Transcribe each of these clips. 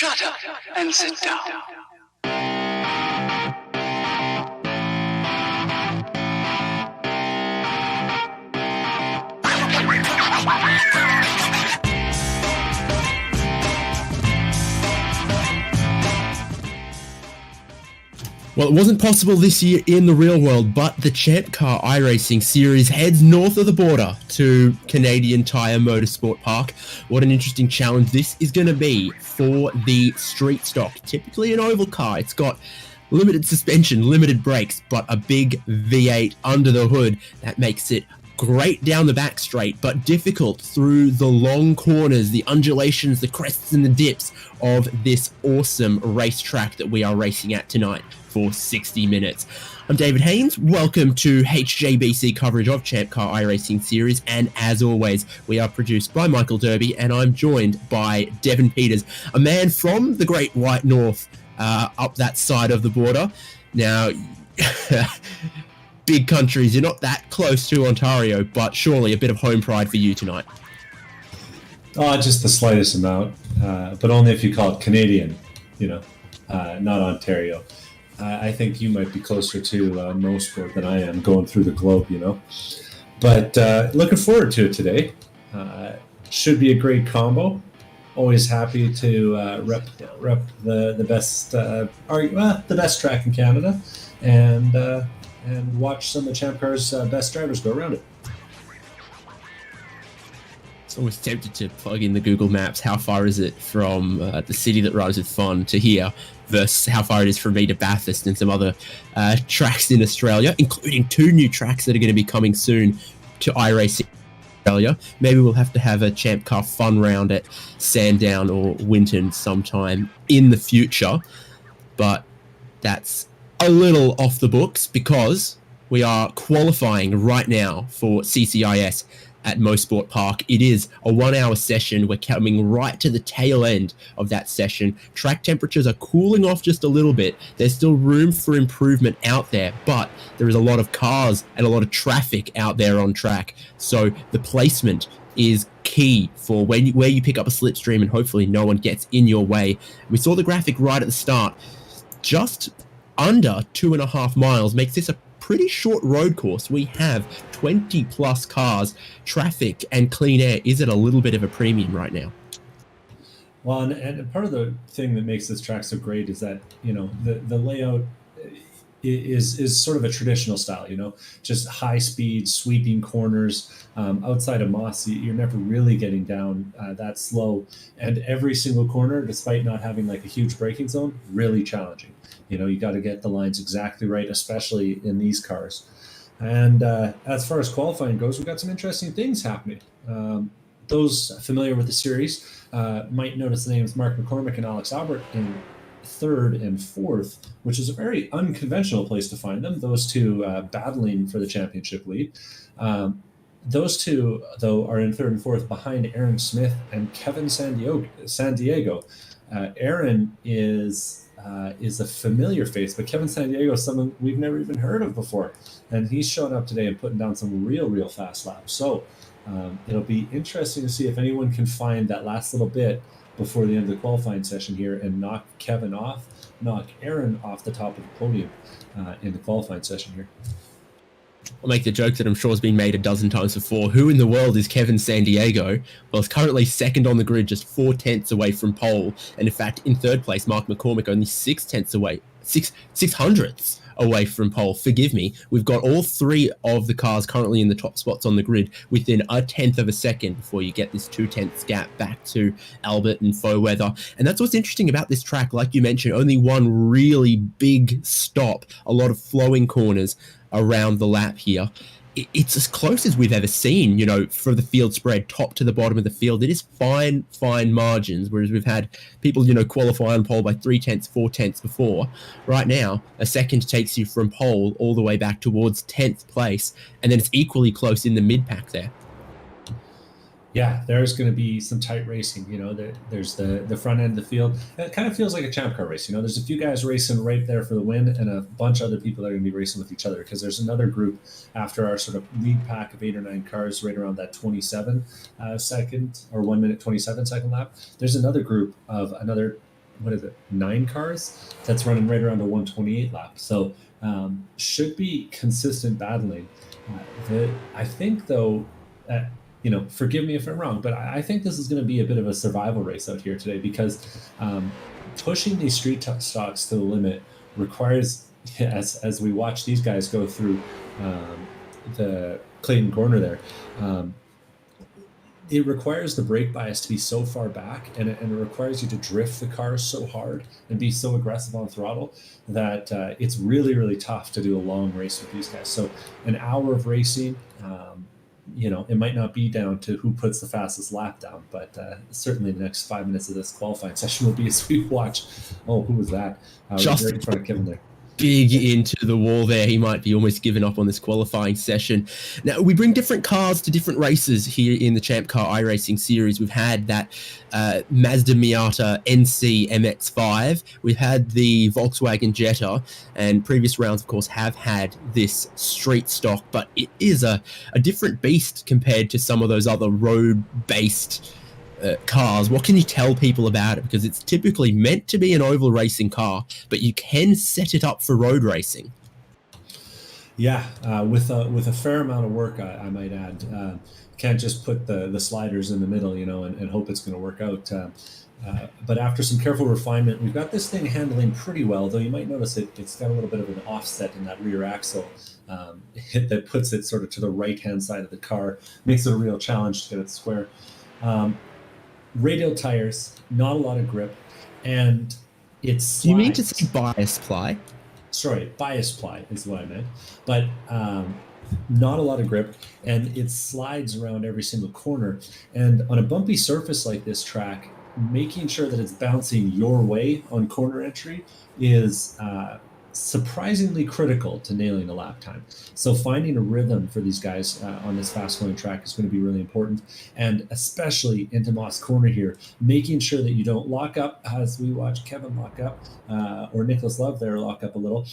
Shut up and sit down. Well, it wasn't possible this year in the real world, but the ChampCar iRacing series heads north of the border to Canadian Tire Motorsport Park. What an interesting challenge this is going to be for the street stock. Typically an oval car, it's got limited suspension, limited brakes, but a big V8 under the hood that makes it great down the back straight, but difficult through the long corners, the undulations, the crests and the dips of this awesome racetrack that we are racing at tonight for 60 minutes. I'm David Haynes. Welcome to HJBC coverage of ChampCar iRacing series, and as always, we are produced by Michael Derby, and I'm joined by Devin Peters, a man from the Great White North, up that side of the border. Now, big countries, you're not that close to Ontario, but surely a bit of home pride for you tonight. Just the slightest amount, but only if you call it Canadian, not Ontario. I think you might be closer to Mosport than I am going through the globe, But looking forward to it today. Should be a great combo. Always happy to rep the best, the best track in Canada, and watch some of ChampCar's best drivers go around it. It's almost tempted to plug in the Google Maps. How far is it from the city that rhymes with fun to here versus how far it is from me to Bathurst and some other tracks in Australia, including 2 new tracks that are going to be coming soon to iRacing Australia. Maybe we'll have to have a ChampCar fun round at Sandown or Winton sometime in the future. But that's a little off the books because we are qualifying right now for CCIS at Mosport Park. It is a 1-hour session. We're coming right to the tail end of that session. Track temperatures are cooling off just a little bit. There's still room for improvement out there, but there is a lot of cars and a lot of traffic out there on track. So the placement is key for where you pick up a slipstream and hopefully no one gets in your way. We saw the graphic right at the start. Just under 2.5 miles makes this a pretty short road course. We have 20 plus cars. Traffic and clean air is at a little bit of a premium right now. Well, and part of the thing that makes this track so great is that, the layout is sort of a traditional style, just high speed, sweeping corners. Outside of Moss, you're never really getting down that slow. And every single corner, despite not having like a huge braking zone, really challenging. You got to get the lines exactly right, especially in these cars. And as far as qualifying goes, we've got some interesting things happening. Those familiar with the series might notice the names Mark Mccormick and Alex Albert in 3rd and 4th, which is a very unconventional place to find them. Those two battling for the championship lead. Those two, though, are in 3rd and 4th behind Aaron Smith and Kevin San Diego. Aaron is a familiar face, but Kevin San Diego is someone we've never even heard of before. And he's showing up today and putting down some real fast laps. So it'll be interesting to see if anyone can find that last little bit before the end of the qualifying session here and knock Aaron off the top of the podium in the qualifying session here. I'll make the joke that I'm sure has been made a dozen times before. Who in the world is Kevin San Diego? Well, it's currently 2nd on the grid, just 4 tenths away from pole. And in fact, in 3rd place, Mark McCormick only 6 hundredths away from pole. Forgive me. We've got all 3 of the cars currently in the top spots on the grid within a tenth of a second before you get this 2 tenths gap back to Albert and Faux-Weather. And that's what's interesting about this track. Like you mentioned, only one really big stop, a lot of flowing corners around the lap here. It's as close as we've ever seen, for the field spread, top to the bottom of the field. It is fine margins, whereas we've had people, qualify on pole by 3 tenths, 4 tenths before. Right now, a second takes you from pole all the way back towards 10th place, and then it's equally close in the mid-pack there. Yeah, there's going to be some tight racing. There's the front end of the field. It kind of feels like a ChampCar race. There's a few guys racing right there for the win and a bunch of other people that are going to be racing with each other because there's another group after our sort of lead pack of 8 or 9 cars right around that 27 second or 1 minute 27 second lap. There's another group of another what is it, 9 cars that's running right around a 128 lap. So should be consistent battling. I think, though, forgive me if I'm wrong, but I think this is going to be a bit of a survival race out here today, because pushing these street stocks to the limit requires, as we watch these guys go through the Clayton corner there, it requires the brake bias to be so far back, and it requires you to drift the car so hard and be so aggressive on throttle that it's really, really tough to do a long race with these guys. So an hour of racing, it might not be down to who puts the fastest lap down, but certainly the next 5 minutes of this qualifying session will be as we watch. Oh, who was that? Just right in front of Kevin there. Big into the wall there. He might be almost given up on this qualifying session. Now, we bring different cars to different races here in the ChampCar iRacing series. We've had that Mazda Miata NC MX-5. We've had the Volkswagen Jetta, and previous rounds, of course, have had this street stock, but it is a different beast compared to some of those other road-based cars. What can you tell people about it? Because it's typically meant to be an oval racing car, but you can set it up for road racing. Yeah, with a fair amount of work, I might add. Can't just put the sliders in the middle, and hope it's going to work out. But after some careful refinement, we've got this thing handling pretty well, though you might notice it's got a little bit of an offset in that rear axle that puts it sort of to the right-hand side of the car. Makes it a real challenge to get it square. Radial tires, not a lot of grip, and it's. Do you mean to say bias ply? Sorry, bias ply is what I meant, but not a lot of grip, and it slides around every single corner. And on a bumpy surface like this track, making sure that it's bouncing your way on corner entry is surprisingly critical to nailing a lap time. So finding a rhythm for these guys on this fast-flowing track is going to be really important, and especially into Moss Corner here, making sure that you don't lock up as we watch Kevin lock up, or Nicholas Love there lock up a little.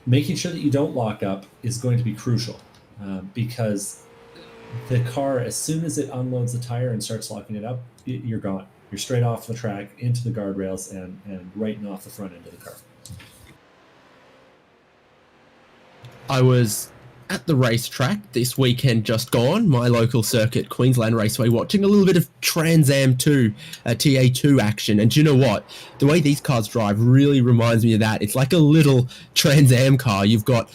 Making sure that you don't lock up is going to be crucial, because the car, as soon as it unloads the tire and starts locking it up, you're gone. You're straight off the track into the guardrails and right off the front end of the car. I was at the racetrack this weekend just gone, my local circuit, Queensland Raceway, watching a little bit of Trans Am 2, TA2 action. And do you know what? The way these cars drive really reminds me of that. It's like a little Trans Am car. You've got,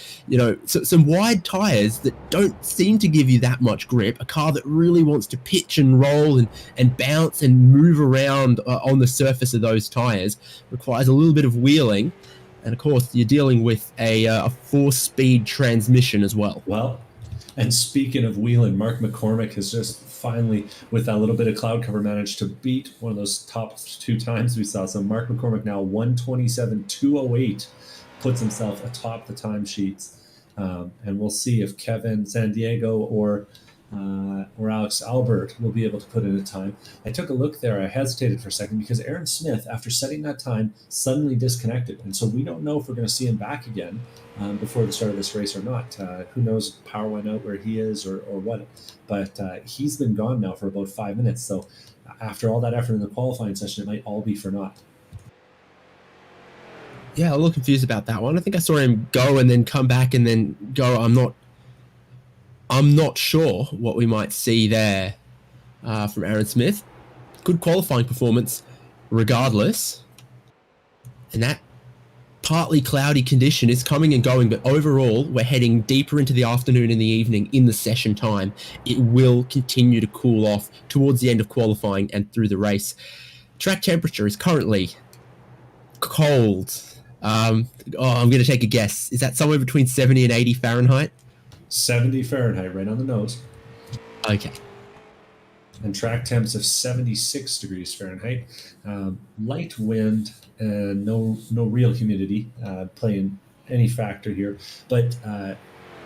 some wide tires that don't seem to give you that much grip. A car that really wants to pitch and roll and bounce and move around on the surface of those tires requires a little bit of wheeling. And of course, you're dealing with a 4-speed transmission as well. Well, and speaking of wheeling, Mark McCormick has just finally, with that little bit of cloud cover, managed to beat one of those top 2 times we saw. So Mark McCormick now 1:27.208 puts himself atop the timesheets. And we'll see if Kevin San Diego or Alex Albert will be able to put in a time. I took a look there. I hesitated for a second because Aaron Smith, after setting that time, suddenly disconnected. And so we don't know if we're going to see him back again before the start of this race or not. Who knows if power went out where he is or what. But he's been gone now for about 5 minutes. So after all that effort in the qualifying session, it might all be for naught. Yeah, I'm a little confused about that one. I think I saw him go and then come back and then go. I'm not sure what we might see there from Aaron Smith. Good qualifying performance regardless. And that partly cloudy condition is coming and going, but overall, we're heading deeper into the afternoon and the evening in the session time. It will continue to cool off towards the end of qualifying and through the race. Track temperature is currently cold. I'm going to take a guess. Is that somewhere between 70 and 80 Fahrenheit? 70 Fahrenheit, right on the nose. Okay. And track temps of 76 degrees Fahrenheit. Light wind and no real humidity playing any factor here. But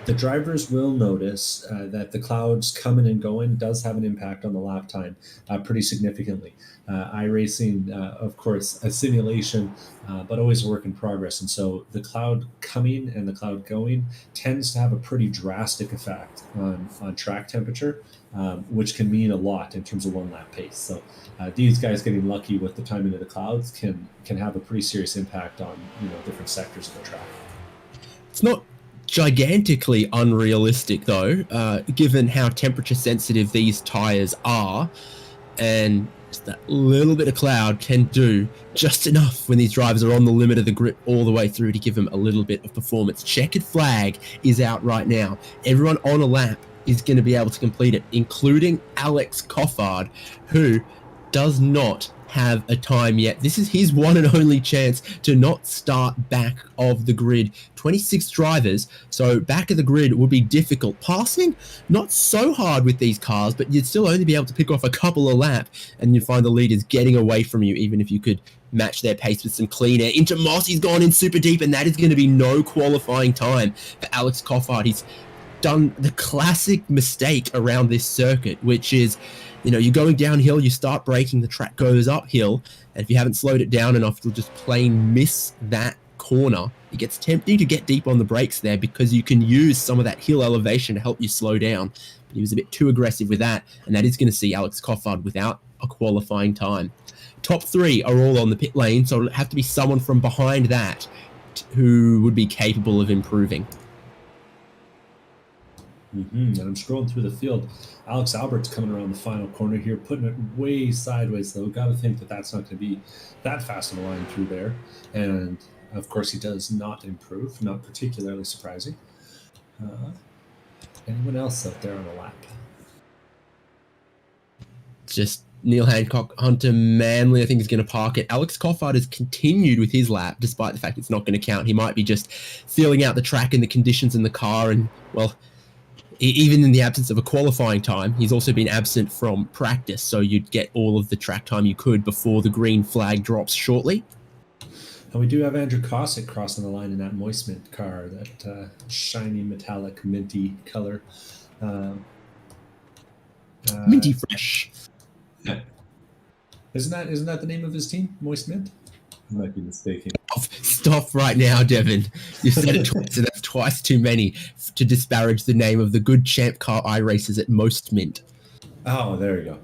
The drivers will notice that the clouds coming and going does have an impact on the lap time pretty significantly. iRacing, of course, a simulation, but always a work in progress. And so the cloud coming and the cloud going tends to have a pretty drastic effect on track temperature, which can mean a lot in terms of one lap pace. So these guys getting lucky with the timing of the clouds can have a pretty serious impact on different sectors of the track. It's not gigantically unrealistic though, given how temperature sensitive these tires are, and just that little bit of cloud can do just enough when these drivers are on the limit of the grip all the way through to give them a little bit of performance. Checkered flag is out right now. Everyone on a lap is going to be able to complete it, including Alex Crawford, who does not have a time yet. This is his one and only chance to not start back of the grid. 26 drivers, so back of the grid would be difficult. Passing, not so hard with these cars, but you'd still only be able to pick off a couple of laps, and you'd find the leaders getting away from you, even if you could match their pace with some clean air. Into Moss, he's gone in super deep, and that is going to be no qualifying time for Alex Crawford. He's done the classic mistake around this circuit, which is, you're going downhill, you start braking, the track goes uphill, and if you haven't slowed it down enough, you'll just plain miss that corner. It gets tempting to get deep on the brakes there because you can use some of that hill elevation to help you slow down. But he was a bit too aggressive with that, and that is going to see Alex Crawford without a qualifying time. Top three are all on the pit lane, so it'll have to be someone from behind that who would be capable of improving. And I'm scrolling through the field. Alex Albert's coming around the final corner here, putting it way sideways, though. Got to think that that's not going to be that fast of a line through there. And, of course, he does not improve. Not particularly surprising. Anyone else out there on the lap? Just Neil Hancock, Hunter Manley, I think, is going to park it. Alex Crawford has continued with his lap, despite the fact it's not going to count. He might be just feeling out the track and the conditions in the car, and, well, even in the absence of a qualifying time, he's also been absent from practice, so you'd get all of the track time you could before the green flag drops shortly. And we do have Andrew Cossett crossing the line in that Mosport car, that shiny metallic minty color. Minty fresh. Yeah. Isn't that the name of his team, Moist Mint? I might be mistaken. Stop right now, Devin. You've said it twice, and that's twice too many to disparage the name of the good ChampCar iRacers at Most Mint. Oh, there you go.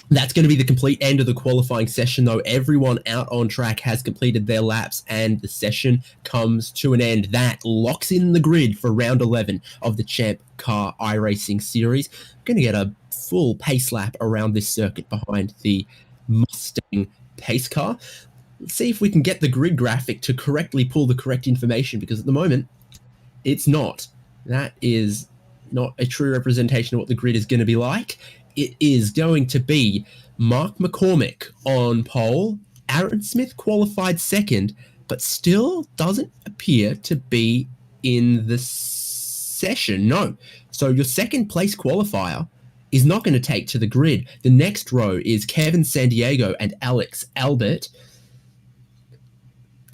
That's going to be the complete end of the qualifying session, though. Everyone out on track has completed their laps, and the session comes to an end. That locks in the grid for round 11 of the ChampCar iRacing series. We're going to get a full pace lap around this circuit behind the Mustang pace car. Let's see if we can get the grid graphic to correctly pull the correct information, because at the moment it's not. That is not a true representation of what the grid is going to be like. It is going to be Mark McCormick on pole. Aaron Smith qualified second, but still doesn't appear to be in the session. No. So your second place qualifier is not going to take to the grid. The next row is Kevin Sandiego and Alex Albert.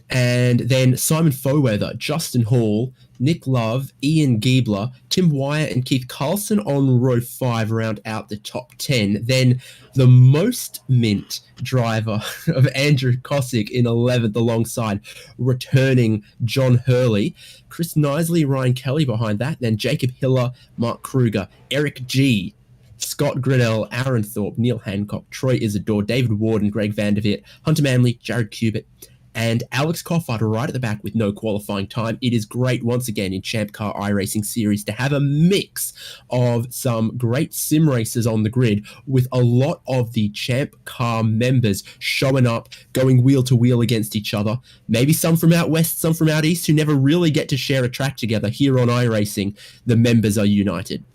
And then Simon Foweather, Justin Hall, Nick Love, Ian Giebler, Tim Wyatt, and Keith Carlson on row 5 round out the top 10. Then the most mint driver of Andrew Cossett in 11th alongside returning John Hurley. Chris Knisley, Ryan Kelly behind that. Then Jacob Hiller, Mark Kruger, Eric G., Scott Grinnell, Aaron Thorpe, Neil Hancock, Troy Isidore, David Ward, and Greg Vanderveer, Hunter Manley, Jared Cubitt, and Alex Crawford right at the back with no qualifying time. It is great once again in ChampCar iRacing series to have a mix of some great sim racers on the grid with a lot of the ChampCar members showing up, going wheel to wheel against each other. Maybe some from out west, some from out east who never really get to share a track together. Here on iRacing, the members are united.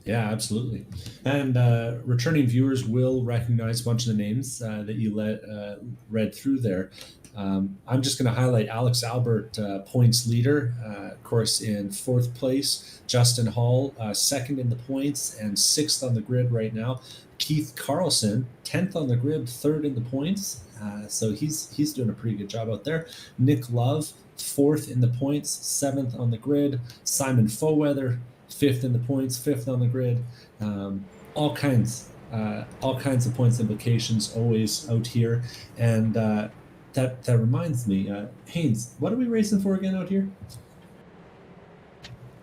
Yeah, absolutely. And returning viewers will recognize a bunch of the names that you read through there. I'm just going to highlight Alex Albert, points leader, of course, in 4th place. Justin Hall, 2nd in the points and 6th on the grid right now. Keith Carlson, 10th on the grid, 3rd in the points. So he's doing a pretty good job out there. Nick Love, 4th in the points, 7th on the grid. Simon Foweather, 5th in the points, 5th on the grid. All kinds of points implications always out here. And that reminds me, Haynes, what are we racing for again out here?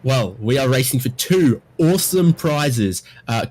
Well, we are racing for 2 awesome prizes,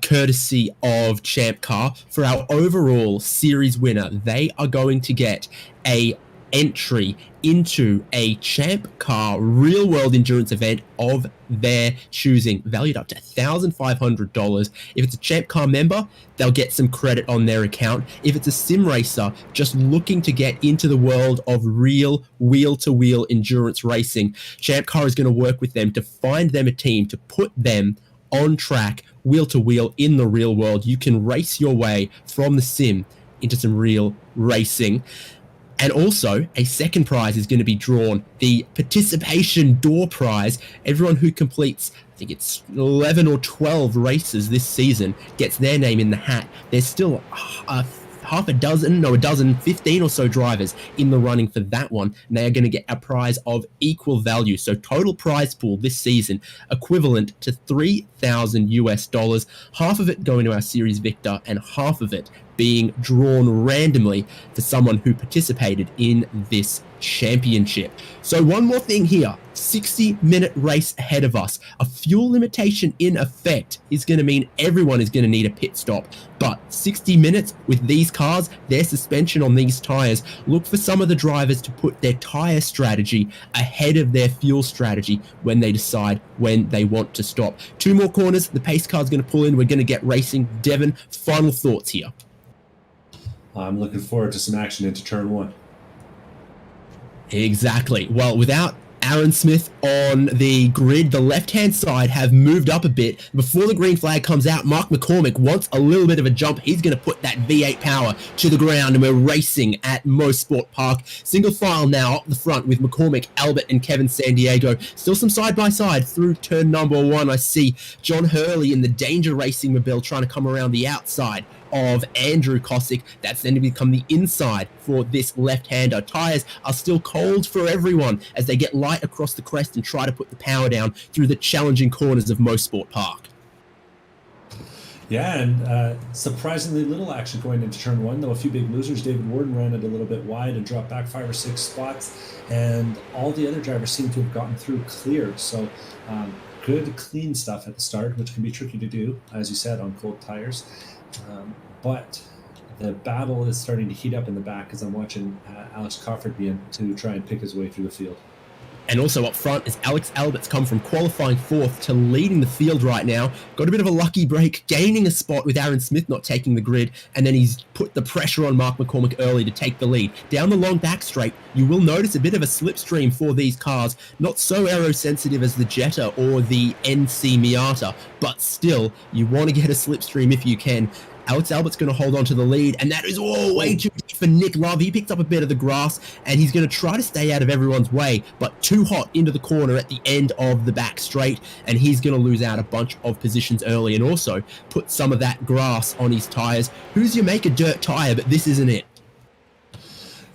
courtesy of ChampCar. For our overall series winner, they are going to get a entry into a ChampCar real-world endurance event of their choosing, valued up to $1,500. If it's a ChampCar member, they'll get some credit on their account. If it's a sim racer just looking to get into the world of real wheel-to-wheel endurance racing, ChampCar is going to work with them to find them a team to put them on track, wheel-to-wheel in the real world. You can race your way from the sim into some real racing. And also, a second prize is going to be drawn, the participation door prize. Everyone who completes, I think it's 11 or 12 races this season, gets their name in the hat. There's still half a dozen, 15 or so drivers in the running for that one, and they are going to get a prize of equal value. So total prize pool this season equivalent to $3,000, half of it going to our series victor and half of it being drawn randomly for someone who participated in this championship. So one more thing here, 60-minute race ahead of us. A fuel limitation in effect is going to mean everyone is going to need a pit stop, but 60 minutes with these cars, their suspension on these tires, look for some of the drivers to put their tire strategy ahead of their fuel strategy when they decide when they want to stop. 2 more corners, the pace car is going to pull in, we're going to get racing. Devin, final thoughts here. I'm looking forward to some action into turn 1. Exactly. Well, without Aaron Smith on the grid, the left-hand side have moved up a bit. Before the green flag comes out, Mark McCormick wants a little bit of a jump. He's going to put that V8 power to the ground, and we're racing at Mosport Park. Single file now up the front with McCormick, Albert, and Kevin Sandiego. Still some side-by-side through turn number 1. I see John Hurley in the Danger Racing Mobile trying to come around the outside of Andrew Cossett. That's then to become the inside for this left-hander. Tires are still cold for everyone as they get light across the crest and try to put the power down through the challenging corners of Mosport Park. Yeah, and surprisingly little action going into turn 1, though a few big losers. David Warden ran it a little bit wide and dropped back 5 or 6 spots, and all the other drivers seem to have gotten through clear. So good, clean stuff at the start, which can be tricky to do, as you said, on cold tires. But the battle is starting to heat up in the back as I'm watching Alex Crawford begin to try and pick his way through the field. And also up front is Alex Albert's come from qualifying 4th to leading the field right now. Got a bit of a lucky break, gaining a spot with Aaron Smith not taking the grid, and then he's put the pressure on Mark McCormick early to take the lead. Down the long back straight, you will notice a bit of a slipstream for these cars. Not so aero-sensitive as the Jetta or the NC Miata, but still, you want to get a slipstream if you can. Alex Albert's going to hold on to the lead, and that is way too deep for Nick Love. He picked up a bit of the grass, and he's going to try to stay out of everyone's way, but too hot into the corner at the end of the back straight, and he's going to lose out a bunch of positions early and also put some of that grass on his tires. Who's your make a dirt tire, but this isn't it.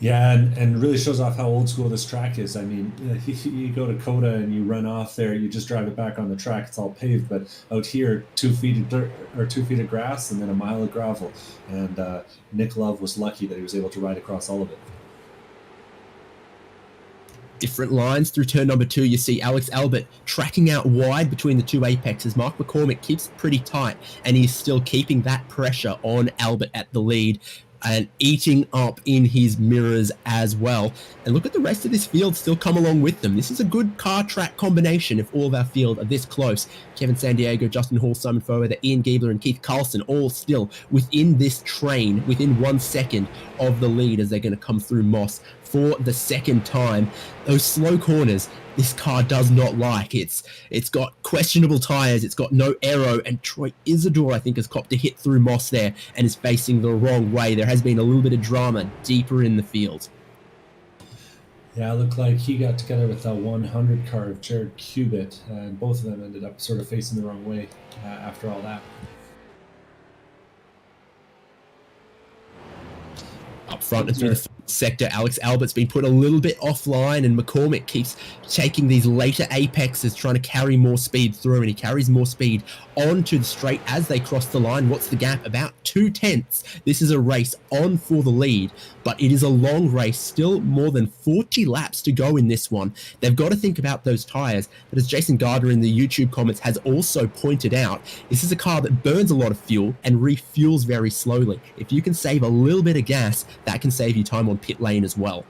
Yeah, and really shows off how old school this track is. I mean, you go to Coda and you run off there, you just drive it back on the track. It's all paved, but out here, 2 feet of dirt or 2 feet of grass and then a mile of gravel. And Nick Love was lucky that he was able to ride across all of it. Different lines through turn number 2. You see Alex Albert tracking out wide between the 2 apexes. Mark McCormick keeps it pretty tight, and he's still keeping that pressure on Albert at the lead and eating up in his mirrors as well. And look at the rest of this field still come along with them. This is a good car track combination if all of our field are this close. Kevin Sandiego, Justin Hall, Simon Foweather, Ian Giebler, and Keith Carlson all still within this train, within 1 second of the lead as they're going to come through Moss for the second time. Those slow corners, this car does not like. It's got questionable tires, it's got no aero, and Troy Isidore, I think, has copped a hit through Moss there and is facing the wrong way. There has been a little bit of drama deeper in the field. Yeah, it looked like he got together with a 100 car of Jared Cubitt, and both of them ended up sort of facing the wrong way after all that. Up front and through the sector. Alex Albert's been put a little bit offline, and McCormick keeps taking these later apexes, trying to carry more speed through, and he carries more speed onto the straight as they cross the line. What's the gap? About 2/10. This is a race on for the lead, but it is a long race, still more than 40 laps to go in this one. They've got to think about those tires, but as Jason Gardner in the YouTube comments has also pointed out, this is a car that burns a lot of fuel and refuels very slowly. If you can save a little bit of gas, that can save you time on pit lane as well.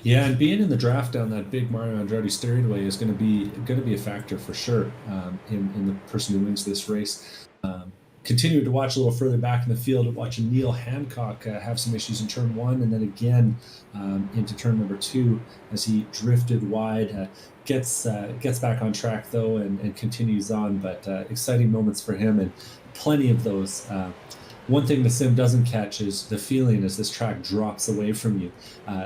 Yeah, and being in the draft down that big Mario Andretti straightaway is going to be a factor for sure in the person who wins this race. Continuing to watch a little further back in the field, watching Neil Hancock have some issues in turn 1, and then again into turn number 2 as he drifted wide. Gets back on track though and continues on, but exciting moments for him and plenty of those. One thing the sim doesn't catch is the feeling as this track drops away from you,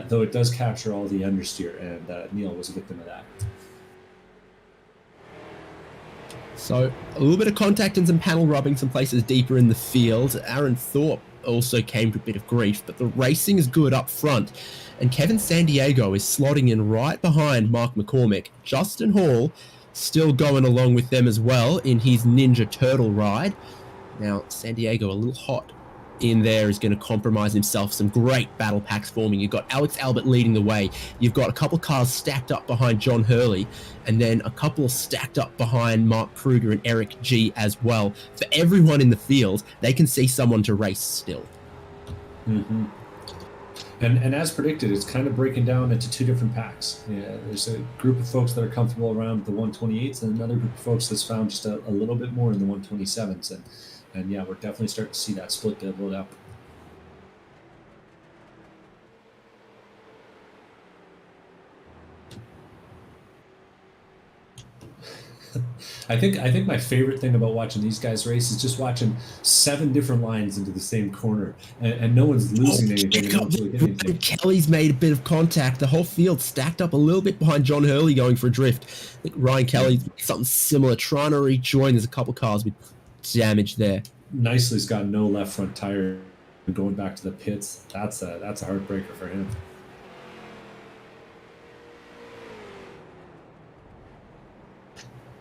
though it does capture all the understeer, and Neil was a victim of that. So a little bit of contact and some panel rubbing some places deeper in the field. Aaron Thorpe also came to a bit of grief, but the racing is good up front. And Kevin Sandiego is slotting in right behind Mark McCormick. Justin Hall still going along with them as well in his Ninja Turtle ride. Now, Sandiego a little hot in there is going to compromise himself. Some great battle packs forming. You've got Alex Albert leading the way. You've got a couple cars stacked up behind John Hurley, and then a couple stacked up behind Mark Kruger and Eric G as well. For everyone in the field, they can see someone to race still. Mm-hmm. And as predicted, it's kind of breaking down into two different packs. Yeah, there's a group of folks that are comfortable around the 128s, and another group of folks that's found just a little bit more in the 127s. And yeah, we're definitely starting to see that split build up. I think my favorite thing about watching these guys race is just watching 7 different lines into the same corner, and no one's losing anything. Kelly's made a bit of contact. The whole field stacked up a little bit behind John Hurley going for a drift. I think Ryan Kelly something similar, trying to rejoin. There's a couple cars with damage there. Nicely's got no left front tire going back to the pits. That's a heartbreaker for him.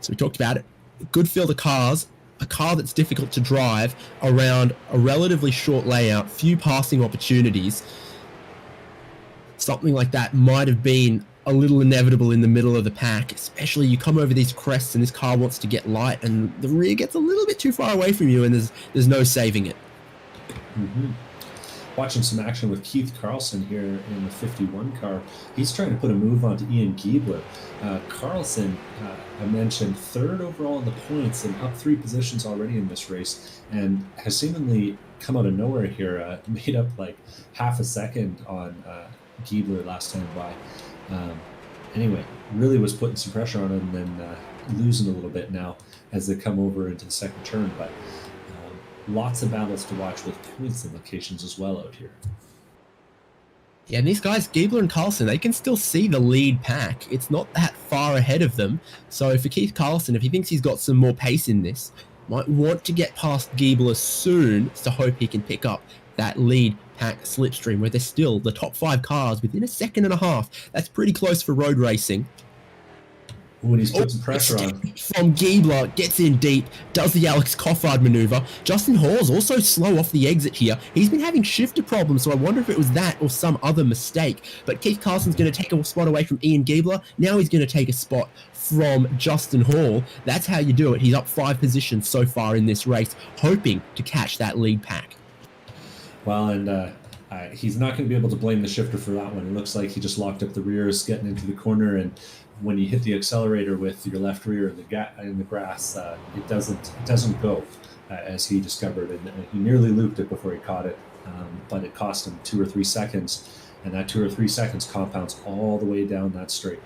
So we talked about it. Good field of cars, a car that's difficult to drive around a relatively short layout, few passing opportunities. Something like that might have been a little inevitable in the middle of the pack, especially you come over these crests and this car wants to get light and the rear gets a little bit too far away from you and there's no saving it. Mm-hmm. Watching some action with Keith Carlson here in the 51 car. He's trying to put a move onto Ian Giebler. Carlson, I mentioned, 3rd overall in the points and up 3 positions already in this race, and has seemingly come out of nowhere here. Made up like half a second on Giebler last time by. Anyway, really was putting some pressure on him and then losing a little bit now as they come over into the second turn, but lots of battles to watch with points implications as well out here. Yeah, and these guys, Giebler and Carlson, they can still see the lead pack. It's not that far ahead of them. So for Keith Carlson, if he thinks he's got some more pace in this, might want to get past Giebler soon to hope he can pick up that lead pack slipstream where they're still the top 5 cars within a second and a half. That's pretty close for road racing. When he's put some pressure on. From Giebler, gets in deep, does the Alex Coffard maneuver. Justin Hall's also slow off the exit here. He's been having shifter problems, so I wonder if it was that or some other mistake. But Keith Carlson's going to take a spot away from Ian Giebler. Now he's going to take a spot from Justin Hall. That's how you do it. He's up 5 positions so far in this race, hoping to catch that lead pack. Well, and he's not going to be able to blame the shifter for that one. It looks like he just locked up the rears, getting into the corner, and when you hit the accelerator with your left rear in the grass, it doesn't go, as he discovered, and he nearly looped it before he caught it, but it cost him 2 or 3 seconds, and that 2 or 3 seconds compounds all the way down that straight.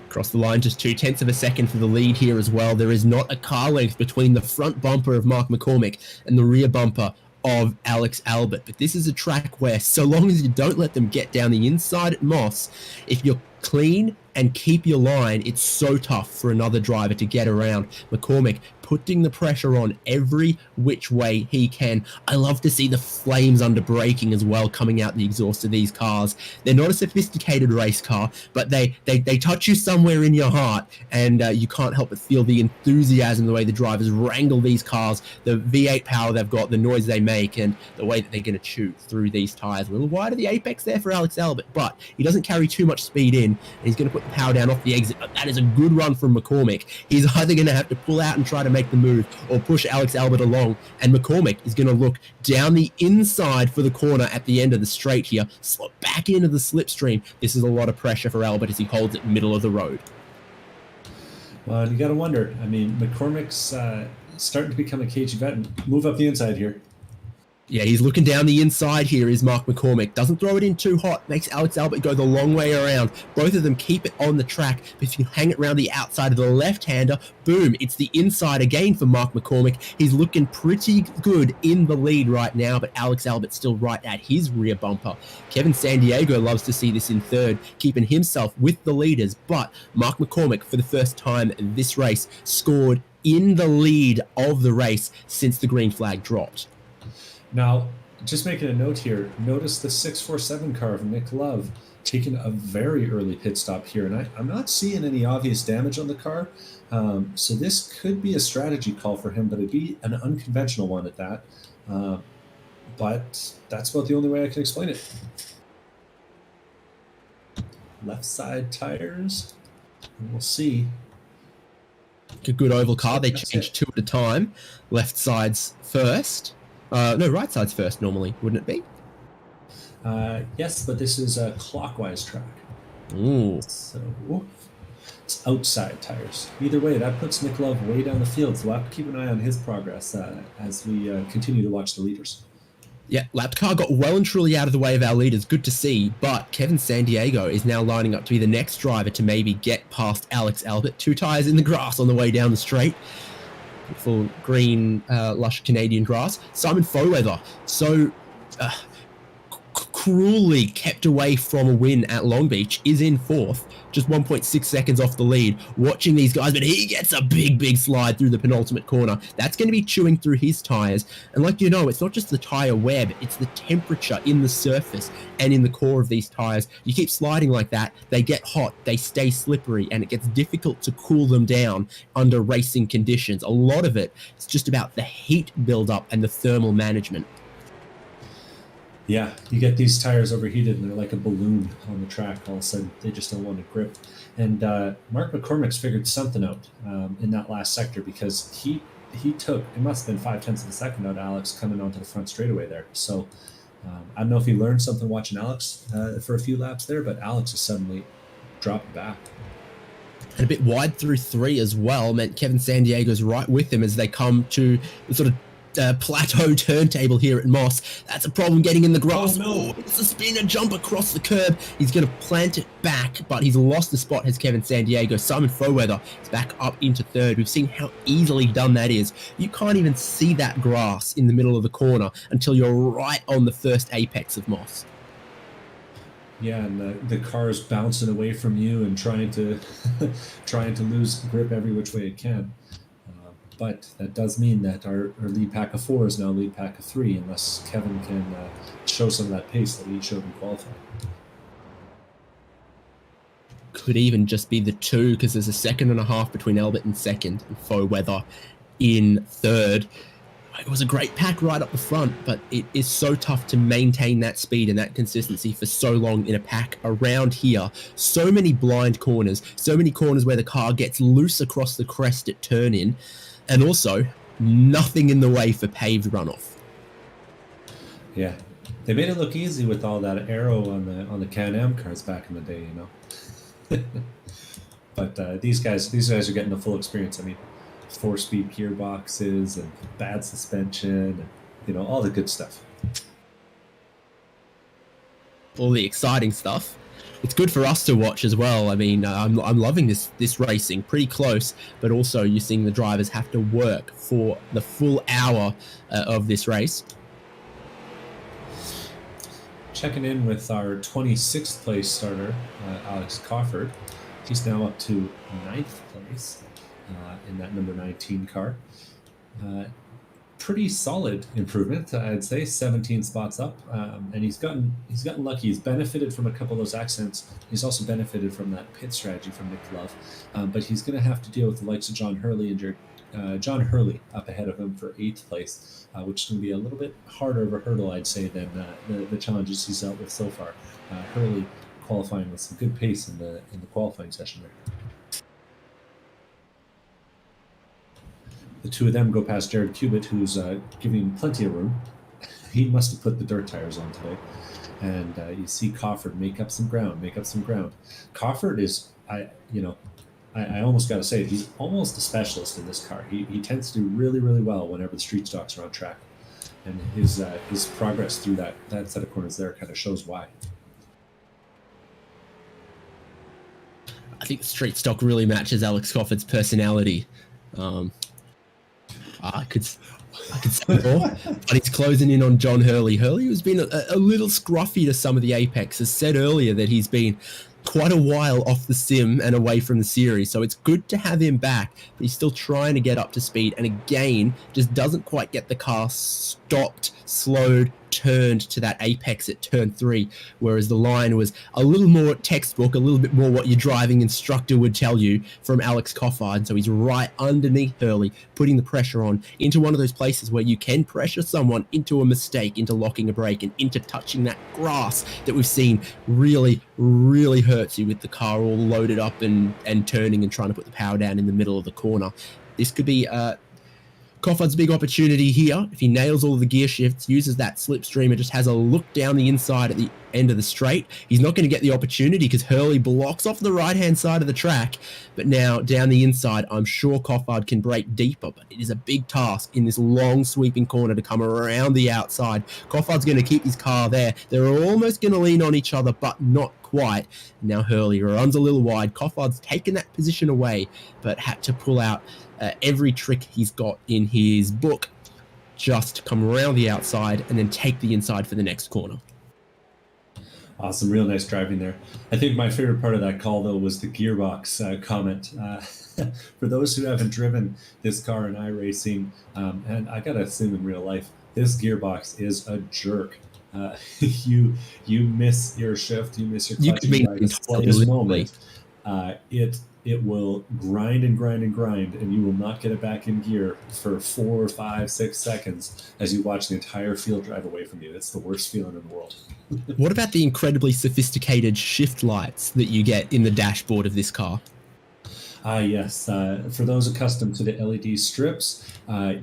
Across the line, just 0.2 of a second for the lead here as well. There is not a car length between the front bumper of Mark McCormick and the rear bumper of Alex Albert, but this is a track where so long as you don't let them get down the inside at Moss, if you're clean and keep your line, it's so tough for another driver to get around. McCormick putting the pressure on every which way he can. I love to see the flames under braking as well coming out the exhaust of these cars. They're not a sophisticated race car, but they touch you somewhere in your heart, and you can't help but feel the enthusiasm, the way the drivers wrangle these cars, the V8 power they've got, the noise they make, and the way that they're going to chew through these tires. A little wide of the apex there for Alex Albert, but he doesn't carry too much speed in, and he's going to put the power down off the exit. That is a good run from McCormick. He's either going to have to pull out and try to make the move or push Alex Albert along, and McCormick is going to look down the inside for the corner at the end of the straight here, slot back into the slipstream. This is a lot of pressure for Albert as he holds it middle of the road. Well, you got to wonder. I mean, McCormick's starting to become a cagey vet and move up the inside here. Yeah, he's looking down the inside here is Mark McCormick. Doesn't throw it in too hot. Makes Alex Albert go the long way around. Both of them keep it on the track. But if you hang it around the outside of the left-hander, boom, it's the inside again for Mark McCormick. He's looking pretty good in the lead right now, but Alex Albert's still right at his rear bumper. Kevin Sandiego loves to see this in third, keeping himself with the leaders. But Mark McCormick, for the first time this race, scored in the lead of the race since the green flag dropped. Now, just making a note here, notice the 647 car of Nick Love taking a very early pit stop here, and I'm not seeing any obvious damage on the car, so this could be a strategy call for him, but it'd be an unconventional one at that, but that's about the only way I can explain it. Left side tires, and we'll see. A good oval car. They change two at a time. Left side's first. No, right side's first normally, wouldn't it be? Yes, but this is a clockwise track. Ooh. So it's outside tires. Either way, that puts Nick Love way down the field, so we'll have to keep an eye on his progress as we continue to watch the leaders. Yeah, lapped car got well and truly out of the way of our leaders. Good to see, but Kevin Sandiego is now lining up to be the next driver to maybe get past Alex Albert. 2 tires in the grass on the way down the straight. Beautiful green, lush Canadian grass. Simon Foweather, so cruelly kept away from a win at Long Beach, is in 4th, just 1.6 seconds off the lead, watching these guys, but he gets a big slide through the penultimate corner. That's going to be chewing through his tires, and like you know, it's not just the tire web, it's the temperature in the surface and in the core of these tires. You keep sliding like that, they get hot, they stay slippery, and it gets difficult to cool them down under racing conditions. A lot of it is just about the heat buildup and the thermal management. Yeah, you get these tires overheated and they're like a balloon on the track. All of a sudden, they just don't want to grip. And Mark McCormick's figured something out in that last sector, because he took, it must have been 0.5 of a second out Alex coming onto the front straightaway there. So I don't know if he learned something watching Alex for a few laps there, but Alex is suddenly dropping back. And a bit wide through 3 as well meant Kevin Sandiego's right with him as they come to the sort of plateau turntable here at Moss. That's a problem getting in the grass. Oh, no. It's a spinner jump across the curb. He's going to plant it back, but he's lost the spot, has Kevin Sandiego. Simon Foweather is back up into 3rd. We've seen how easily done that is. You can't even see that grass in the middle of the corner until you're right on the first apex of Moss. Yeah, and the car's bouncing away from you and trying to lose grip every which way it can. But that does mean that our lead pack of 4 is now lead pack of 3, unless Kevin can show some of that pace that he showed in qualifying. Could even just be the 2, because there's a 1.5 seconds between Albert in 2nd and Foweather in 3rd. It was a great pack right up the front, but it is so tough to maintain that speed and that consistency for so long in a pack around here. So many blind corners, so many corners where the car gets loose across the crest at turn-in, and also nothing in the way for paved runoff. Yeah, they made it look easy with all that aero on the Can-Am cars back in the day, you know. But these guys are getting the full experience. I mean, 4-speed gearboxes and bad suspension, and you know, all the good stuff. All the exciting stuff. It's good for us to watch as well. I mean, I'm loving this racing. Pretty close, but also you're seeing the drivers have to work for the full hour of this race. Checking in with our 26th place starter, Alex Crawford. He's now up to 9th place in that number 19 car. Pretty solid improvement, I'd say. 17 spots up, and he's gotten lucky. He's benefited from a couple of those accidents. He's also benefited from that pit strategy from Nick Love, but he's going to have to deal with the likes of John Hurley and John Hurley up ahead of him for 8th place, which is going to be a little bit harder of a hurdle, I'd say, than the challenges he's dealt with so far. Hurley qualifying with some good pace in the qualifying session there. The two of them go past Jared Cubitt, who's giving him plenty of room. He must have put the dirt tires on today. And you see Crawford make up some ground. Crawford is, I almost got to say, he's almost a specialist in this car. He tends to do really, really well whenever the street stocks are on track. And his progress through that set of corners there kind of shows why. I think the street stock really matches Alex Crawford's personality. I could say more, but he's closing in on John Hurley. Hurley has been a little scruffy to some of the Apex. Has said earlier that he's been quite a while off the sim and away from the series, so it's good to have him back, but he's still trying to get up to speed, and again, just doesn't quite get the car stopped, slowed, turned to that apex at turn 3, whereas the line was a little more textbook, a little bit more what your driving instructor would tell you from Alex Crawford. And so he's right underneath Hurley, putting the pressure on into one of those places where you can pressure someone into a mistake, into locking a brake and into touching that grass that we've seen really, really hurts you with the car all loaded up and turning and trying to put the power down in the middle of the corner. This could be Crawford's big opportunity here. If he nails all of the gear shifts, uses that slipstream, and just has a look down the inside at the end of the straight, he's not going to get the opportunity because Hurley blocks off the right-hand side of the track. But now down the inside, I'm sure Crawford can brake deeper, but it is a big task in this long sweeping corner to come around the outside. Crawford's going to keep his car there. They're almost going to lean on each other, but not quite. Now Hurley runs a little wide. Crawford's taken that position away, but had to pull out every trick he's got in his book just to come around the outside and then take the inside for the next corner. Awesome. Real nice driving there. I think my favorite part of that call, though, was the gearbox comment. For those who haven't driven this car in iRacing, and I got to assume in real life, this gearbox is a jerk. You miss your shift, you miss your clutch, in this moment. It will grind and grind and grind, and you will not get it back in gear for 4, 5, 6 seconds as you watch the entire field drive away from you. It's the worst feeling in the world. What about the incredibly sophisticated shift lights that you get in the dashboard of this car? Yes. For those accustomed to the LED strips,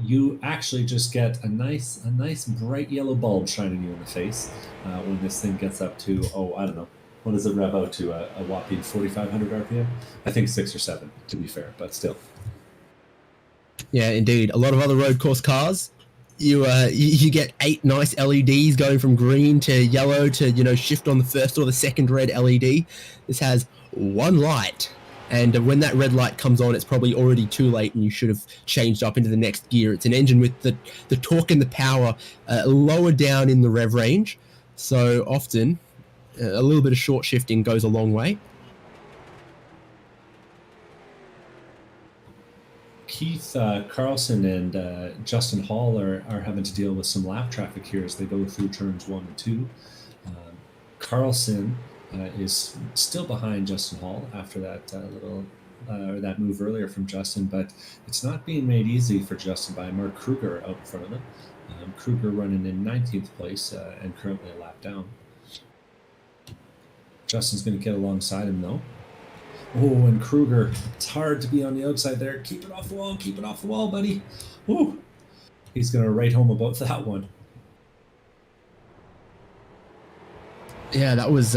you actually just get a nice bright yellow bulb shining you in the face when this thing gets up to, I don't know. What does it rev out to? A whopping 4,500 RPM? I think 6 or 7, to be fair, but still. Yeah, indeed. A lot of other road course cars, you get 8 nice LEDs going from green to yellow to, shift on the first or the second red LED. This has one light. And when that red light comes on, it's probably already too late and you should have changed up into the next gear. It's an engine with the torque and the power lower down in the rev range. So often, a little bit of short shifting goes a long way. Keith Carlson and Justin Hall are having to deal with some lap traffic here as they go through turns 1 and 2. Carlson is still behind Justin Hall after that that move earlier from Justin, but it's not being made easy for Justin by Mark Kruger out in front of him. Kruger running in 19th place and currently a lap down. Justin's going to get alongside him, though. Oh, and Kruger, it's hard to be on the outside there. Keep it off the wall, buddy. Oh, he's going to write home about that one. Yeah, that was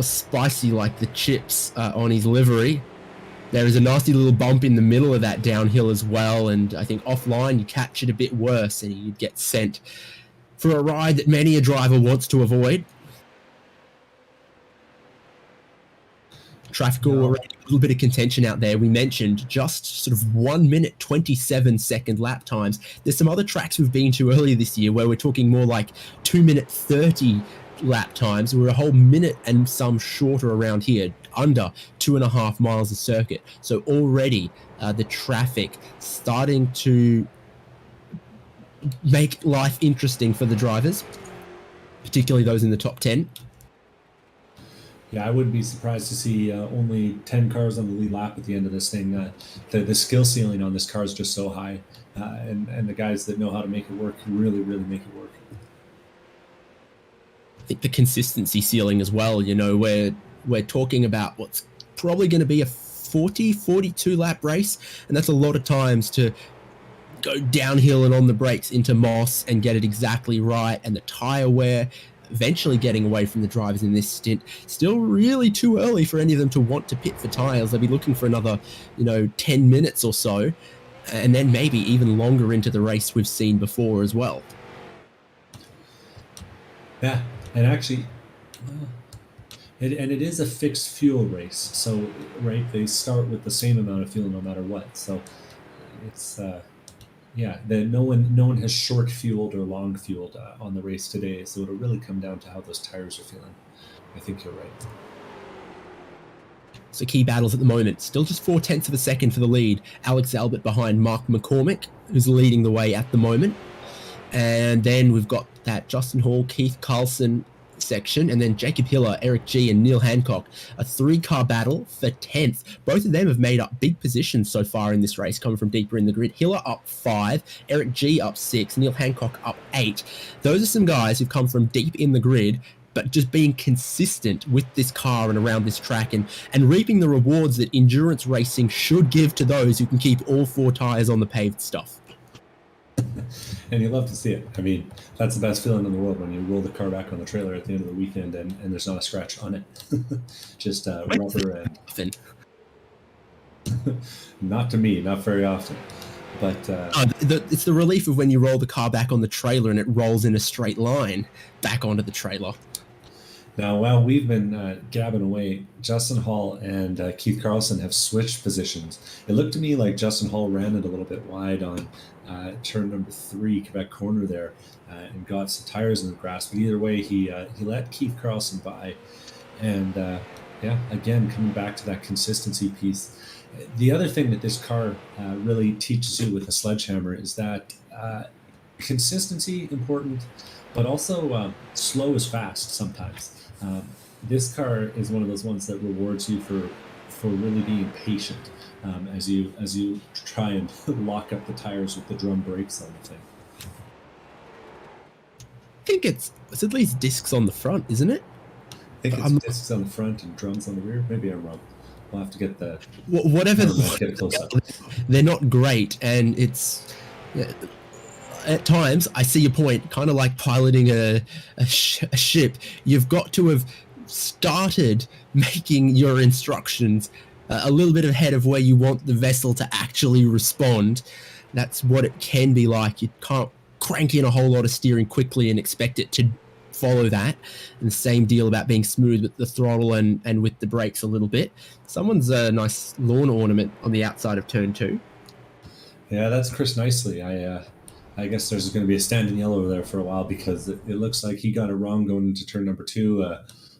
spicy like the chips on his livery. There was a nasty little bump in the middle of that downhill as well, and I think offline you catch it a bit worse and you'd get sent for a ride that many a driver wants to avoid. Traffic already a little bit of contention out there. We mentioned just sort of 1 minute 27 second lap times. There's some other tracks we've been to earlier this year where we're talking more like 2 minute 30 lap times. We're a whole minute and some shorter around here, under 2.5 miles a circuit. So already the traffic starting to make life interesting for the drivers, particularly those in the top 10. Yeah, I wouldn't be surprised to see only 10 cars on the lead lap at the end of this thing. The skill ceiling on this car is just so high, and the guys that know how to make it work really, really make it work. I think the consistency ceiling as well, you know, we're talking about what's probably going to be a 42 lap race, and that's a lot of times to go downhill and on the brakes into Moss and get it exactly right, and the tire wear, eventually getting away from the drivers in this stint. Still really too early for any of them to want to pit for tires. They'll be looking for another, 10 minutes or so, and then maybe even longer into the race we've seen before as well. Yeah, and actually, it is a fixed fuel race. So, right, they start with the same amount of fuel no matter what. So, it's no one has short fueled or long fueled on the race today. So it'll really come down to how those tires are feeling. I think you're right. So key battles at the moment, still just 0.4 of a second for the lead. Alex Albert behind Mark McCormick, who's leading the way at the moment. And then we've got that Justin Hall, Keith Carlson section, and then Jacob Hiller, Eric G, and Neil Hancock. A 3-car battle for 10th. Both of them have made up big positions so far in this race, coming from deeper in the grid. Hiller up 5, Eric G up 6, Neil Hancock up 8. Those are some guys who've come from deep in the grid, but just being consistent with this car and around this track, and reaping the rewards that endurance racing should give to those who can keep all 4 tires on the paved stuff. And you love to see it. I mean, that's the best feeling in the world when you roll the car back on the trailer at the end of the weekend and there's not a scratch on it. Just rubber and... Not to me, not very often. But it's the relief of when you roll the car back on the trailer and it rolls in a straight line back onto the trailer. Now, while we've been gabbing away, Justin Hall and Keith Carlson have switched positions. It looked to me like Justin Hall ran it a little bit wide on turn number 3, Quebec corner there, and got some tires in the grass. But either way, he let Keith Carlson by. And again, coming back to that consistency piece. The other thing that this car really teaches you with a sledgehammer is that consistency important, but also slow is fast sometimes. This car is one of those ones that rewards you for really being patient as you try and lock up the tires with the drum brakes on the thing. I think it's at least discs on the front, isn't it? I think it's discs on the front and drums on the rear. Maybe I'm wrong. We'll have to get the... Whatever. Get a close up. They're not great, and it's... At times, I see your point, kind of like piloting a ship. You've got to have started making your instructions a little bit ahead of where you want the vessel to actually respond. That's what it can be like. You can't crank in a whole lot of steering quickly and expect it to follow that. And the same deal about being smooth with the throttle and with the brakes a little bit. Someone's a nice lawn ornament on the outside of turn 2. Yeah, that's Chris Nicely. I guess there's going to be a standing yellow there for a while because it looks like he got it wrong going into turn number 2,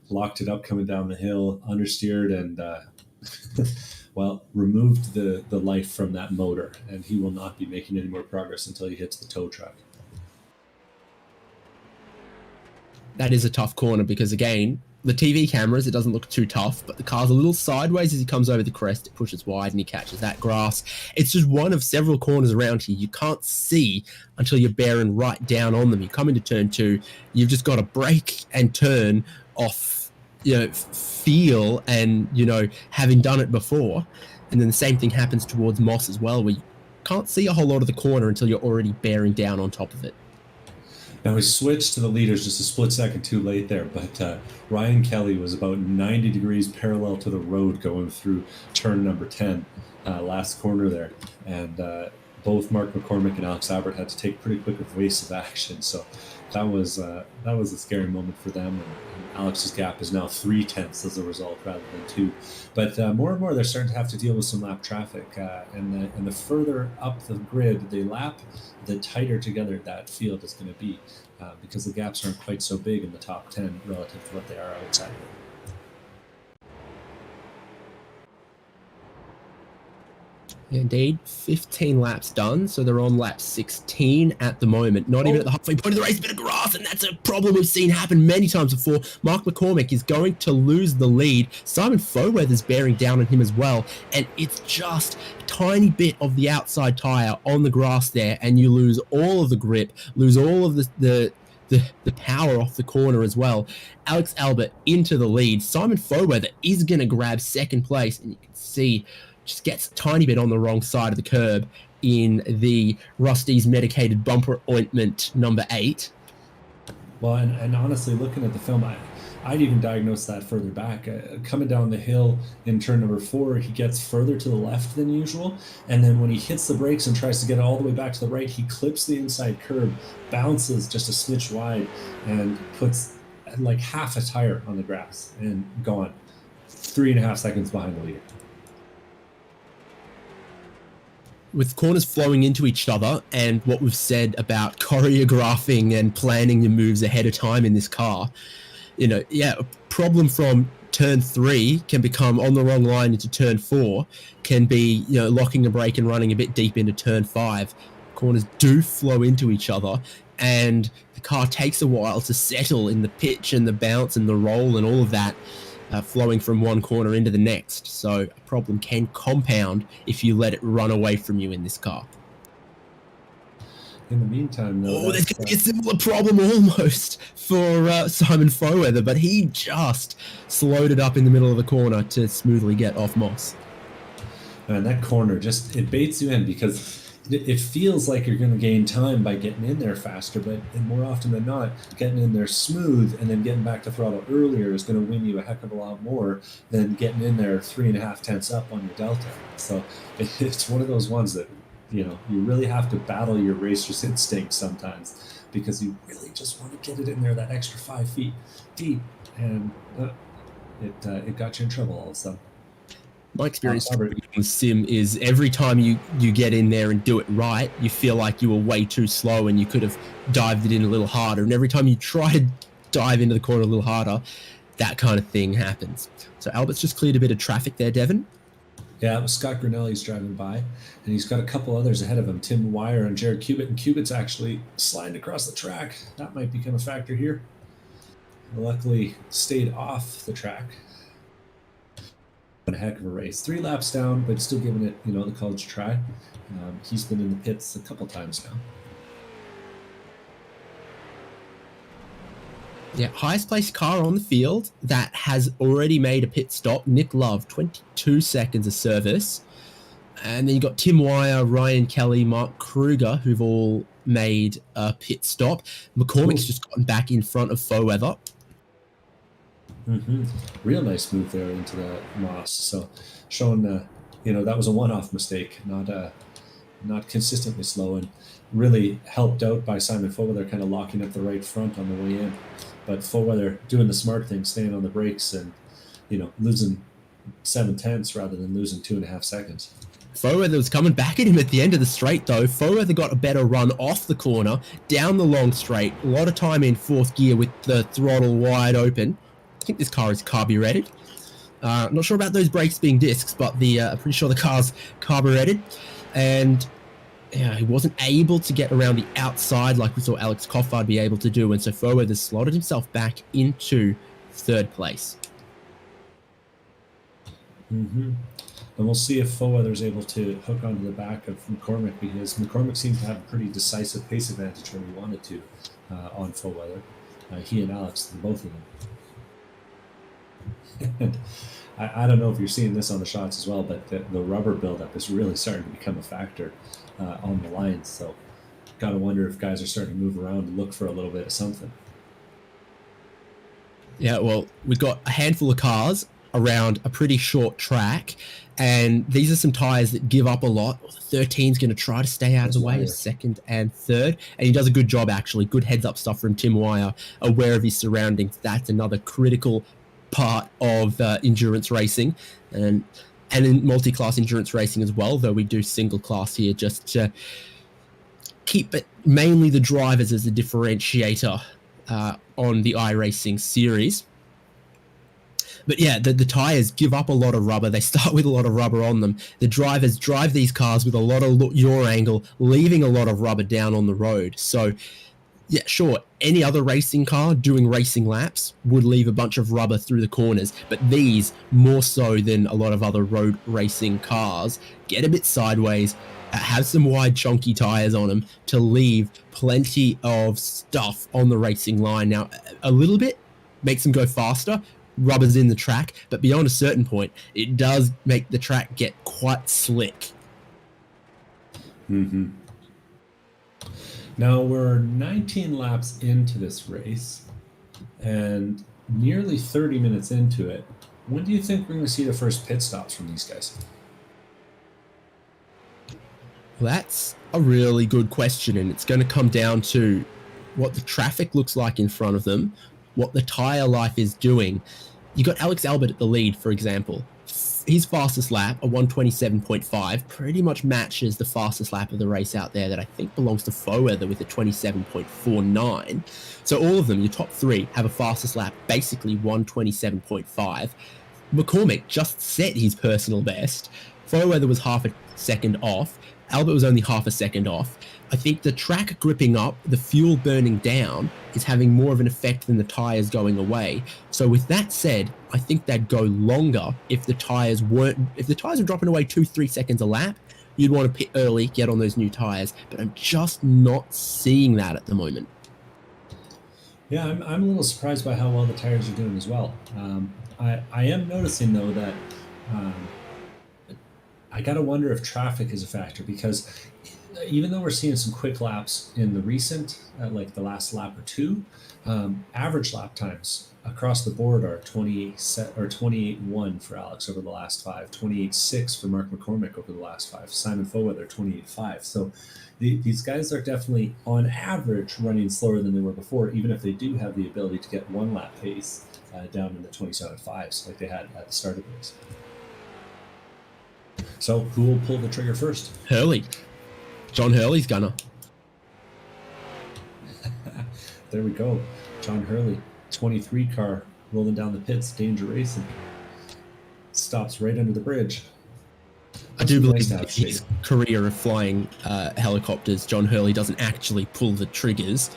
locked it up coming down the hill, understeered, and removed the life from that motor, and he will not be making any more progress until he hits the tow truck. That is a tough corner because, again, the TV cameras, it doesn't look too tough, but the car's a little sideways as he comes over the crest. It pushes wide and he catches that grass. It's just one of several corners around here you can't see until you're bearing right down on them. You come into turn 2, you've just got to brake and turn off, feel and, having done it before. And then the same thing happens towards Moss as well, where you can't see a whole lot of the corner until you're already bearing down on top of it. Now, we switched to the leaders just a split second too late there, but Ryan Kelly was about 90 degrees parallel to the road going through turn number 10, last corner there. And both Mark McCormick and Alex Albert had to take pretty quick evasive action. So that was a scary moment for them. And Alex's gap is now 0.3 as a result rather than 2. But more and more they're starting to have to deal with some lap traffic. And the further up the grid they lap, the tighter together that field is going to be, because the gaps aren't quite so big in the top 10 relative to what they are outside. Indeed, 15 laps done, so they're on lap 16 at the moment. Not even at the halfway point of the race, bit of grass, and that's a problem we've seen happen many times before. Mark McCormick is going to lose the lead. Simon Foweather's bearing down on him as well, and it's just a tiny bit of the outside tyre on the grass there, and you lose all of the grip, lose all of the power off the corner as well. Alex Albert into the lead. Simon Foweather is going to grab second place, and you can see just gets a tiny bit on the wrong side of the curb in the Rusty's medicated bumper ointment number 8. Well, and honestly, looking at the film, I'd even diagnose that further back. Coming down the hill in turn number 4, he gets further to the left than usual. And then when he hits the brakes and tries to get all the way back to the right, he clips the inside curb, bounces just a snitch wide, and puts like half a tire on the grass and gone. 3.5 seconds behind the leader. With corners flowing into each other and what we've said about choreographing and planning your moves ahead of time in this car, a problem from turn 3 can become on the wrong line into turn 4, can be, locking a brake and running a bit deep into turn 5. Corners do flow into each other, and the car takes a while to settle in the pitch and the bounce and the roll and all of that. Flowing from one corner into the next. So a problem can compound if you let it run away from you in this car. In the meantime, though, there's going to be a similar problem almost for Simon Foweather, but he just slowed it up in the middle of the corner to smoothly get off Moss. And that corner it baits you in, because it feels like you're going to gain time by getting in there faster, but more often than not, getting in there smooth and then getting back to throttle earlier is going to win you a heck of a lot more than getting in there 3.5 up on your delta. So it's one of those ones that, you really have to battle your racer's instinct sometimes, because you really just want to get it in there that extra 5 feet deep, and it got you in trouble all of a sudden. My experience on the sim is every time you get in there and do it right, you feel like you were way too slow and you could have dived it in a little harder. And every time you try to dive into the corner a little harder, that kind of thing happens. So Albert's just cleared a bit of traffic there, Devon. Yeah, it was Scott Grinelli's driving by, and he's got a couple others ahead of him, Tim Wire and Jared Cubitt. And Cubitt's actually sliding across the track. That might become a factor here. Luckily, stayed off the track. A heck of a race. 3 laps down, but still giving it, the college try. He's been in the pits a couple times now. Yeah, highest placed car on the field that has already made a pit stop. Nick Love, 22 seconds of service. And then you got Tim Wire, Ryan Kelly, Mark Kruger, who've all made a pit stop. McCormick's just gotten back in front of Foweather. Mm-hmm. Real nice move there into the Moss. So showing, that was a one-off mistake, not consistently slow, and really helped out by Simon Foweather kind of locking up the right front on the way in. But Foweather doing the smart thing, staying on the brakes and, losing 0.7 rather than losing 2.5 seconds. Foweather was coming back at him at the end of the straight, though. Foweather got a better run off the corner, down the long straight. A lot of time in 4th gear with the throttle wide open. I think this car is carbureted. Not sure about those brakes being discs, but I'm pretty sure the car's carbureted. And he wasn't able to get around the outside like we saw Alex Crawford be able to do. And so Foweather slotted himself back into 3rd place. Mm-hmm. And we'll see if Foweather's able to hook onto the back of McCormick, because McCormick seemed to have a pretty decisive pace advantage when he wanted to on Foweather. He and Alex, both of them. And I don't know if you're seeing this on the shots as well, but the rubber buildup is really starting to become a factor on the lines. So got to wonder if guys are starting to move around and look for a little bit of something. Yeah, well, we've got a handful of cars around a pretty short track. And these are some tires that give up a lot. The 13's going to try to stay out of the way of second and third. And he does a good job, actually. Good heads-up stuff from Tim Wire, aware of his surroundings. That's another critical part of endurance racing and in multi-class endurance racing as well, though we do single class here just to keep it mainly the drivers as a differentiator on the iRacing series. But yeah, the tires give up a lot of rubber. They start with a lot of rubber on them. The drivers drive these cars with a lot of yaw angle, leaving a lot of rubber down on the road. So yeah, sure, any other racing car doing racing laps would leave a bunch of rubber through the corners, but these, more so than a lot of other road racing cars, get a bit sideways, have some wide chunky tires on them to leave plenty of stuff on the racing line. Now, a little bit makes them go faster, rubber's in the track, but beyond a certain point, it does make the track get quite slick. Mm-hmm. Now we're 19 laps into this race and nearly 30 minutes into it. When do you think we're going to see the first pit stops from these guys? Well, that's a really good question, and it's going to come down to what the traffic looks like in front of them, what the tire life is doing. You got Alex Albert at the lead, for example. His fastest lap, a 127.5, pretty much matches the fastest lap of the race out there that I think belongs to Foweather with a 27.49. So all of them, your top three, have a fastest lap, basically 127.5. McCormick just set his personal best. Foweather was half a second off. Albert was only half a second off. I think the track gripping up, the fuel burning down, is having more of an effect than the tires going away. So with that said, I think they'd go longer if the tires were dropping away 2-3 seconds a lap. You'd want to pit early, get on those new tires, but I'm just not seeing that at the moment. Yeah, I'm a little surprised by how well the tires are doing as well. I am noticing though that I gotta wonder if traffic is a factor, because even though we're seeing some quick laps in the recent, like the last lap or two, average lap times across the board are 28.1 for Alex over the last 5, 28.6 for Mark McCormick over the last 5, Simon Foweather 28.5. So these guys are definitely on average running slower than they were before, even if they do have the ability to get one lap pace down in the 27.5s like they had at the start of this. So who will pull the trigger first? Hurley. John Hurley's gonna. There we go. John Hurley, 23 car, rolling down the pits, Danger Racing. Stops right under the bridge. I do believe his career of flying helicopters, John Hurley doesn't actually pull the triggers,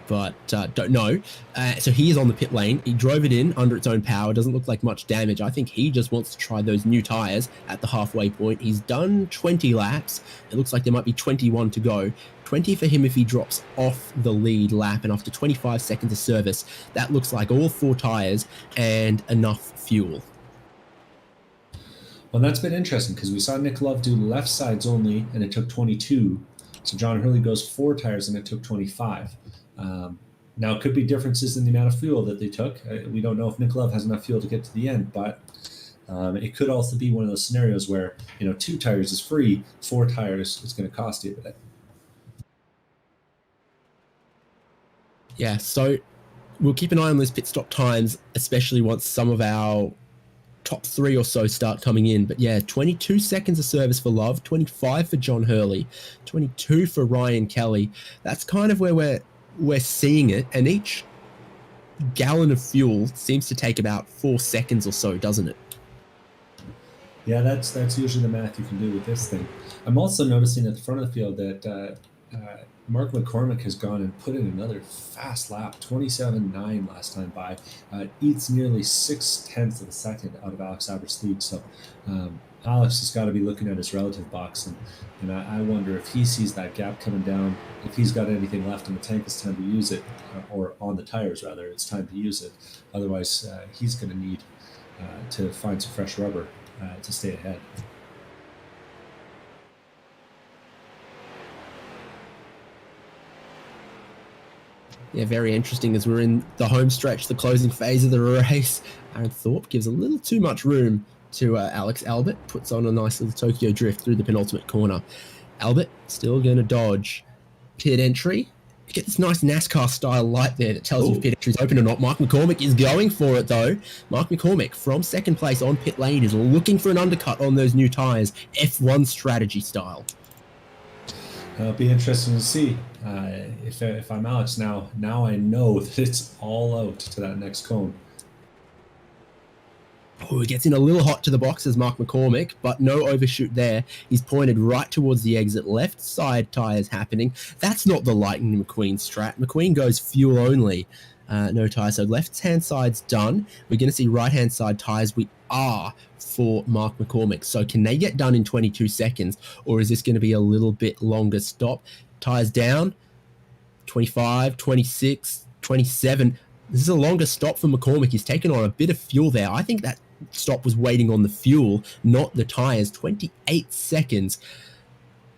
but don't know. So he is on the pit lane. He drove it in under its own power. Doesn't look like much damage. I think he just wants to try those new tires at the halfway point. He's done 20 laps. It looks like there might be 21 to go. 20 for him if he drops off the lead lap, and after 25 seconds of service, that looks like all 4 tires and enough fuel. Well, that's been interesting because we saw Nick Love do left sides only, and it took 22. So John Hurley goes 4 tires, and it took 25. Now, it could be differences in the amount of fuel that they took. We don't know if Nick Love has enough fuel to get to the end, but it could also be one of those scenarios where, 2 tires is free, 4 tires is going to cost you a bit. Yeah, so we'll keep an eye on those pit stop times, especially once some of our top 3 or so start coming in. But yeah, 22 seconds of service for Love, 25 for John Hurley, 22 for Ryan Kelly. That's kind of where we're seeing it, and each gallon of fuel seems to take about 4 seconds or so, doesn't it? Yeah, that's usually the math you can do with this thing. I'm also noticing at the front of the field that Mark McCormick has gone and put in another fast lap, 27.9 last time by. Eats nearly 0.6 of a second out of Alex Albert's lead. So Alex has got to be looking at his relative box, and I wonder if he sees that gap coming down, if he's got anything left in the tank, it's time to use it, or on the tires rather, it's time to use it. Otherwise, he's going to need to find some fresh rubber to stay ahead. Yeah, very interesting as we're in the home stretch, the closing phase of the race. Aaron Thorpe gives a little too much room to Alex Albert, puts on a nice little Tokyo drift through the penultimate corner. Albert still going to dodge pit entry. You get this nice NASCAR style light there that tells you if pit entry is open or not. Mark McCormick is going for it though. Mark McCormick from second place on pit lane is looking for an undercut on those new tires, F1 strategy style. It'll be interesting to see if I'm Alex now. Now I know that it's all out to that next cone. Oh, he gets in a little hot to the boxes, Mark McCormick, but no overshoot there. He's pointed right towards the exit. Left side tires happening. That's not the Lightning McQueen strat. McQueen goes fuel only. No tires. So left-hand side's done. We're going to see right-hand side tires. We are for Mark McCormick. So can they get done in 22 seconds, or is this going to be a little bit longer stop? Tires down. 25, 26, 27. This is a longer stop for McCormick. He's taken on a bit of fuel there. I think that stop was waiting on the fuel, not the tires. 28 seconds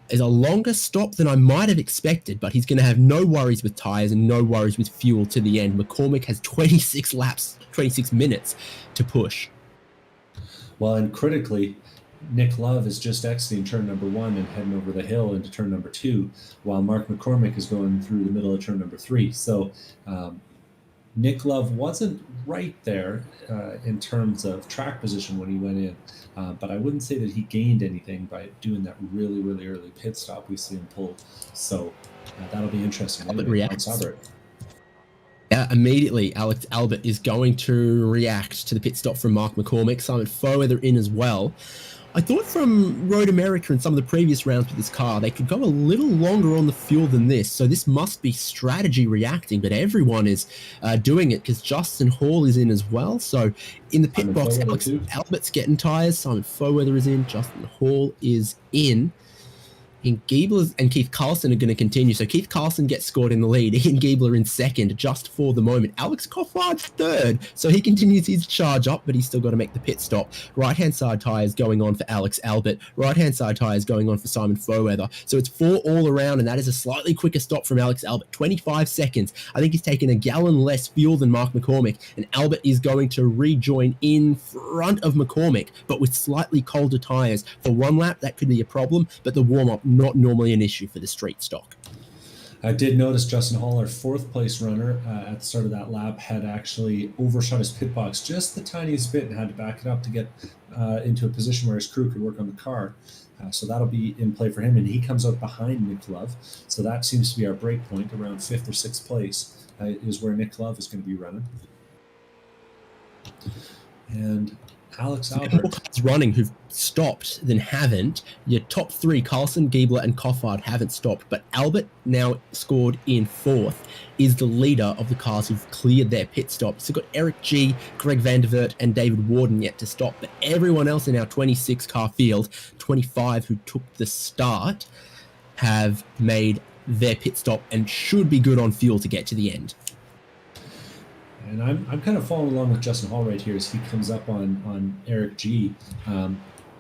is a longer stop than I might have expected, but he's going to have no worries with tires and no worries with fuel to the end. McCormick has 26 laps, 26 minutes to push. Well, and critically, Nick Love is just exiting turn number 1 and heading over the hill into turn number 2, while Mark McCormick is going through the middle of turn number 3. So Nick Love wasn't right there in terms of track position when he went in, but I wouldn't say that he gained anything by doing that really, really early pit stop we see him pull. So that'll be interesting. Albert reacts. Yeah, immediately Alex Albert is going to react to the pit stop from Mark McCormick. Simon Foweather in as well. I thought from Road America and some of the previous rounds with this car, they could go a little longer on the fuel than this. So this must be strategy reacting, but everyone is doing it because Justin Hall is in as well. So in the pit box, Alex Albert's getting tires. Simon Foweather is in. Justin Hall is in. Ian Giebler and Keith Carlson are going to continue. So Keith Carlson gets scored in the lead. Ian Giebler in second, just for the moment. Alex Coffard's third. So he continues his charge up, but he's still got to make the pit stop. Right-hand side tyres going on for Alex Albert. Right-hand side tyres going on for Simon Foweather. So it's 4 all around, and that is a slightly quicker stop from Alex Albert. 25 seconds. I think he's taken a gallon less fuel than Mark McCormick, and Albert is going to rejoin in front of McCormick, but with slightly colder tyres. For one lap, that could be a problem, but the warm-up not normally an issue for the street stock. I did notice Justin Hall, our 4th place runner at the start of that lap, had actually overshot his pit box just the tiniest bit and had to back it up to get into a position where his crew could work on the car. So that'll be in play for him, and he comes out behind Nick Love. So that seems to be our break point. Around 5th or 6th place is where Nick Love is going to be running. And Alex Albert. More cars running who've stopped than haven't. Your top 3, Carlson, Giebler, and Coffard, haven't stopped, but Albert, now scored in 4th, is the leader of the cars who've cleared their pit stop. So we've got Eric G, Greg Vandervert, and David Warden yet to stop, but everyone else in our 26 car field, 25 who took the start, have made their pit stop and should be good on fuel to get to the end. And I'm kind of following along with Justin Hall right here as he comes up on Eric G. I'm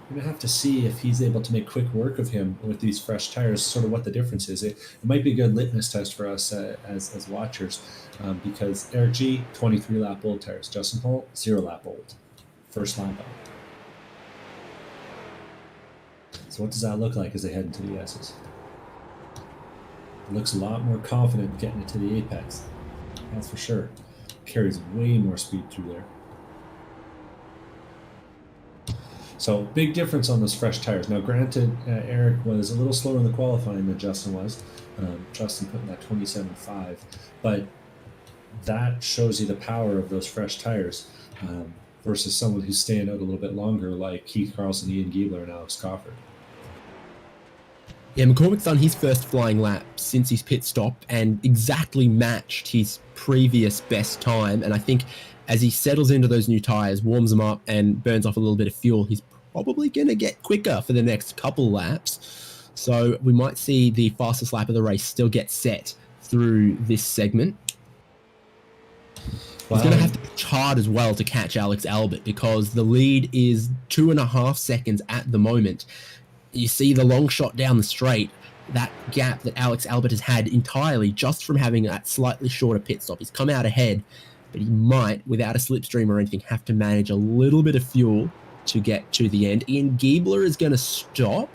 going to have to see if he's able to make quick work of him with these fresh tires, sort of what the difference is. It might be a good litmus test for us as watchers because Eric G, 23 lap old tires. Justin Hall, 0 lap old. First lap out. So what does that look like as they head into the S's? It looks a lot more confident getting it to the apex. That's for sure. Carries way more speed through there. So big difference on those fresh tires. Now granted, Eric was a little slower in the qualifying than Justin was. Justin putting that 27.5, but that shows you the power of those fresh tires versus someone who's staying out a little bit longer like Keith Carlson, Ian Giebler, and Alex Crawford. Yeah, McCormick's done his first flying lap since his pit stop and exactly matched his previous best time. And I think as he settles into those new tires, warms them up and burns off a little bit of fuel, he's probably going to get quicker for the next couple laps. So we might see the fastest lap of the race still get set through this segment. Wow. He's going to have to push hard as well to catch Alex Albert because the lead is 2.5 seconds at the moment. You see the long shot down the straight. that gap that Alex Albert has had entirely just from having that slightly shorter pit stop. He's come out ahead, but he might, without a slipstream or anything, have to manage a little bit of fuel to get to the end. Ian Giebler is going to stop.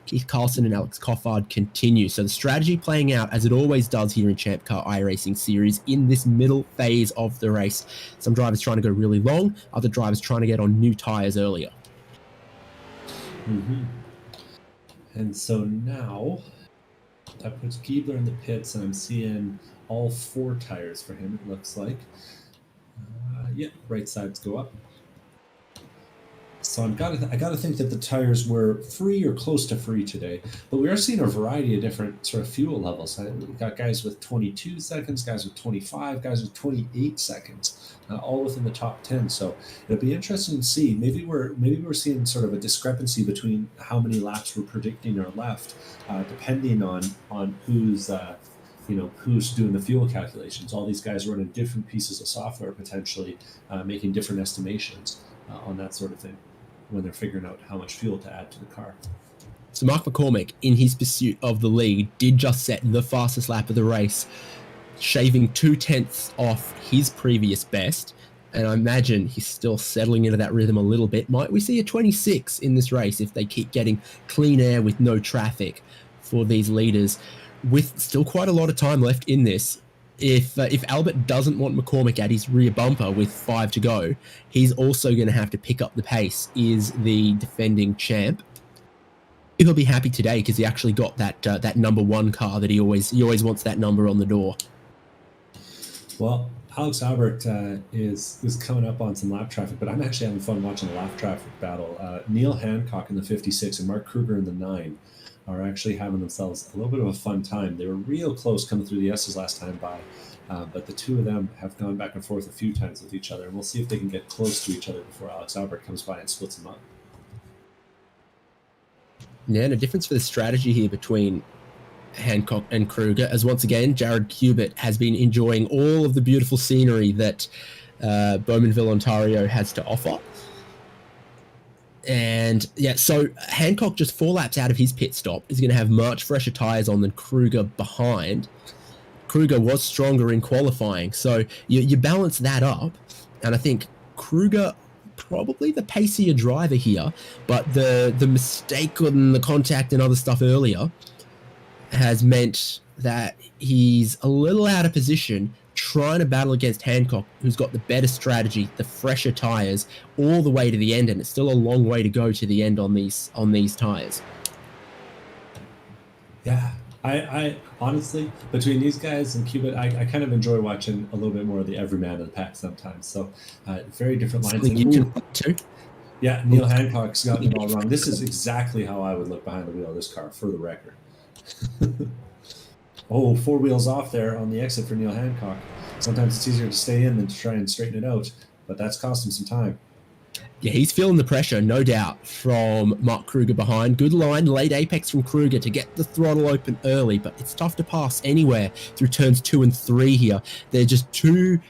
Keith Carlson and Alex Crawford continue. So the strategy playing out as it always does here in ChampCar iRacing Series in this middle phase of the race. Some drivers trying to go really long, other drivers trying to get on new tires earlier. Mm-hmm. And so now that puts Giebler in the pits, and I'm seeing all 4 tires for him, it looks like. Yeah, right sides go up. So I gotta think that the tires were free or close to free today, but we are seeing a variety of different sort of fuel levels. We've got guys with 22 seconds, guys with 25, guys with 28 seconds, all within the top 10. So it'll be interesting to see. Maybe we're seeing sort of a discrepancy between how many laps we're predicting are left, depending on who's who's doing the fuel calculations. All these guys are running different pieces of software, potentially making different estimations on that sort of thing when they're figuring out how much fuel to add to the car. So Mark McCormick, in his pursuit of the lead, did just set the fastest lap of the race, shaving 0.2 off his previous best. And I imagine he's still settling into that rhythm a little bit. Might we see a 26 in this race if they keep getting clean air with no traffic for these leaders, with still quite a lot of time left in this? If Albert doesn't want McCormick at his rear bumper with 5 to go, he's also going to have to pick up the pace, is the defending champ. He'll be happy today because he actually got that number 1 car that he always wants, that number on the door. Well, Alex Albert is coming up on some lap traffic, but I'm actually having fun watching the lap traffic battle. Neil Hancock in the 56 and Mark Kruger in the 9 are actually having themselves a little bit of a fun time. They were real close coming through the S's last time by, but the two of them have gone back and forth a few times with each other, and we'll see if they can get close to each other before Alex Albert comes by and splits them up. Yeah, and a difference for the strategy here between Hancock and Kruger, as once again, Jared Cubitt has been enjoying all of the beautiful scenery that Bowmanville, Ontario has to offer. And yeah, so Hancock, just 4 laps out of his pit stop, is going to have much fresher tires on than Kruger behind. Kruger was stronger in qualifying, so you balance that up, and I think Kruger probably the pacier driver here, but the mistake on the contact and other stuff earlier has meant that he's a little out of position trying to battle against Hancock, who's got the better strategy, the fresher tires, all the way to the end, and it's still a long way to go to the end on these tires. Yeah, I honestly, between these guys and Cubitt, I kind of enjoy watching a little bit more of the everyman of the pack sometimes. So very different lines. Too. Yeah, Neil Hancock's gotten it all wrong. This is exactly how I would look behind the wheel of this car, for the record. Oh, 4 wheels off there on the exit for Neil Hancock. Sometimes it's easier to stay in than to try and straighten it out, but that's cost him some time. Yeah, he's feeling the pressure, no doubt, from Mark Kruger behind. Good line, late apex from Kruger to get the throttle open early, but it's tough to pass anywhere through turns 2 and 3 here. They're just too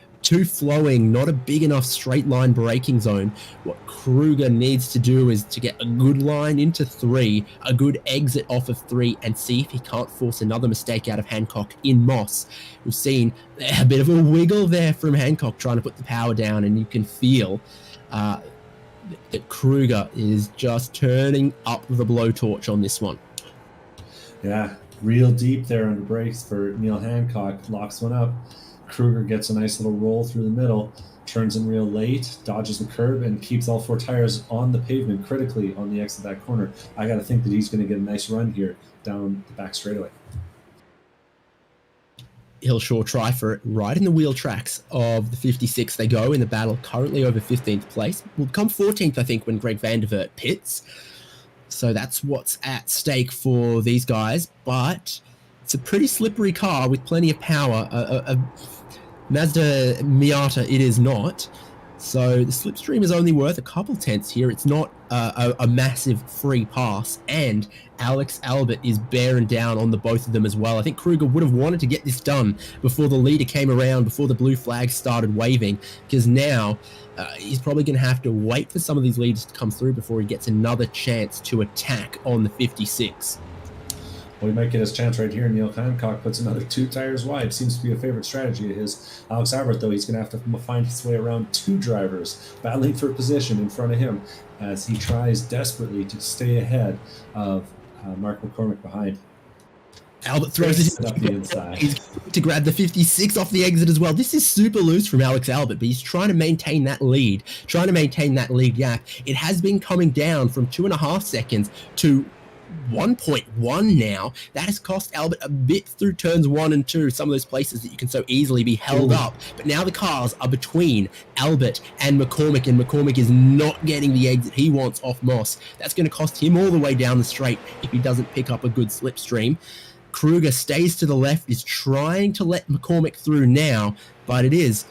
flowing, not a big enough straight line braking zone. What Kruger needs to do is to get a good line into 3, a good exit off of 3, and see if he can't force another mistake out of Hancock in Moss. We've seen a bit of a wiggle there from Hancock trying to put the power down, and you can feel that Kruger is just turning up the blowtorch on this one. Yeah, real deep there under brakes for Neil Hancock. Locks one up. Kruger gets a nice little roll through the middle, turns in real late, dodges the curb, and keeps all 4 tires on the pavement critically on the exit of that corner. I got to think that he's going to get a nice run here down the back straightaway. He'll sure try for it. Right in the wheel tracks of the 56 they go in the battle, currently over 15th place. Will come 14th, I think, when Greg Vandervert pits. So that's what's at stake for these guys, but it's a pretty slippery car with plenty of power. A Mazda Miata it is not. So the slipstream is only worth a couple tenths here. It's not a massive free pass, and Alex Albert is bearing down on the both of them as well. I think Kruger would have wanted to get this done before the leader came around, before the blue flag started waving, because now he's probably going to have to wait for some of these leaders to come through before he gets another chance to attack on the 56. we might get his chance right here. Neil Hancock puts another 2 tires wide. Seems to be a favorite strategy of his. Alex Albert, though, he's going to have to find his way around 2 drivers battling for position in front of him as he tries desperately to stay ahead of Mark McCormick behind. Albert throws it up the inside. He's to grab the 56 off the exit as well. This is super loose from Alex Albert, but he's trying to maintain that lead, gap. It has been coming down from 2.5 seconds to 1.1 now. That has cost Albert a bit through turns 1 and 2, some of those places that you can so easily be held up. But now the cars are between Albert and McCormick is not getting the exit he wants off Moss. That's going to cost him all the way down the straight if he doesn't pick up a good slipstream. Kruger stays to the left, is trying to let McCormick through now, but it is,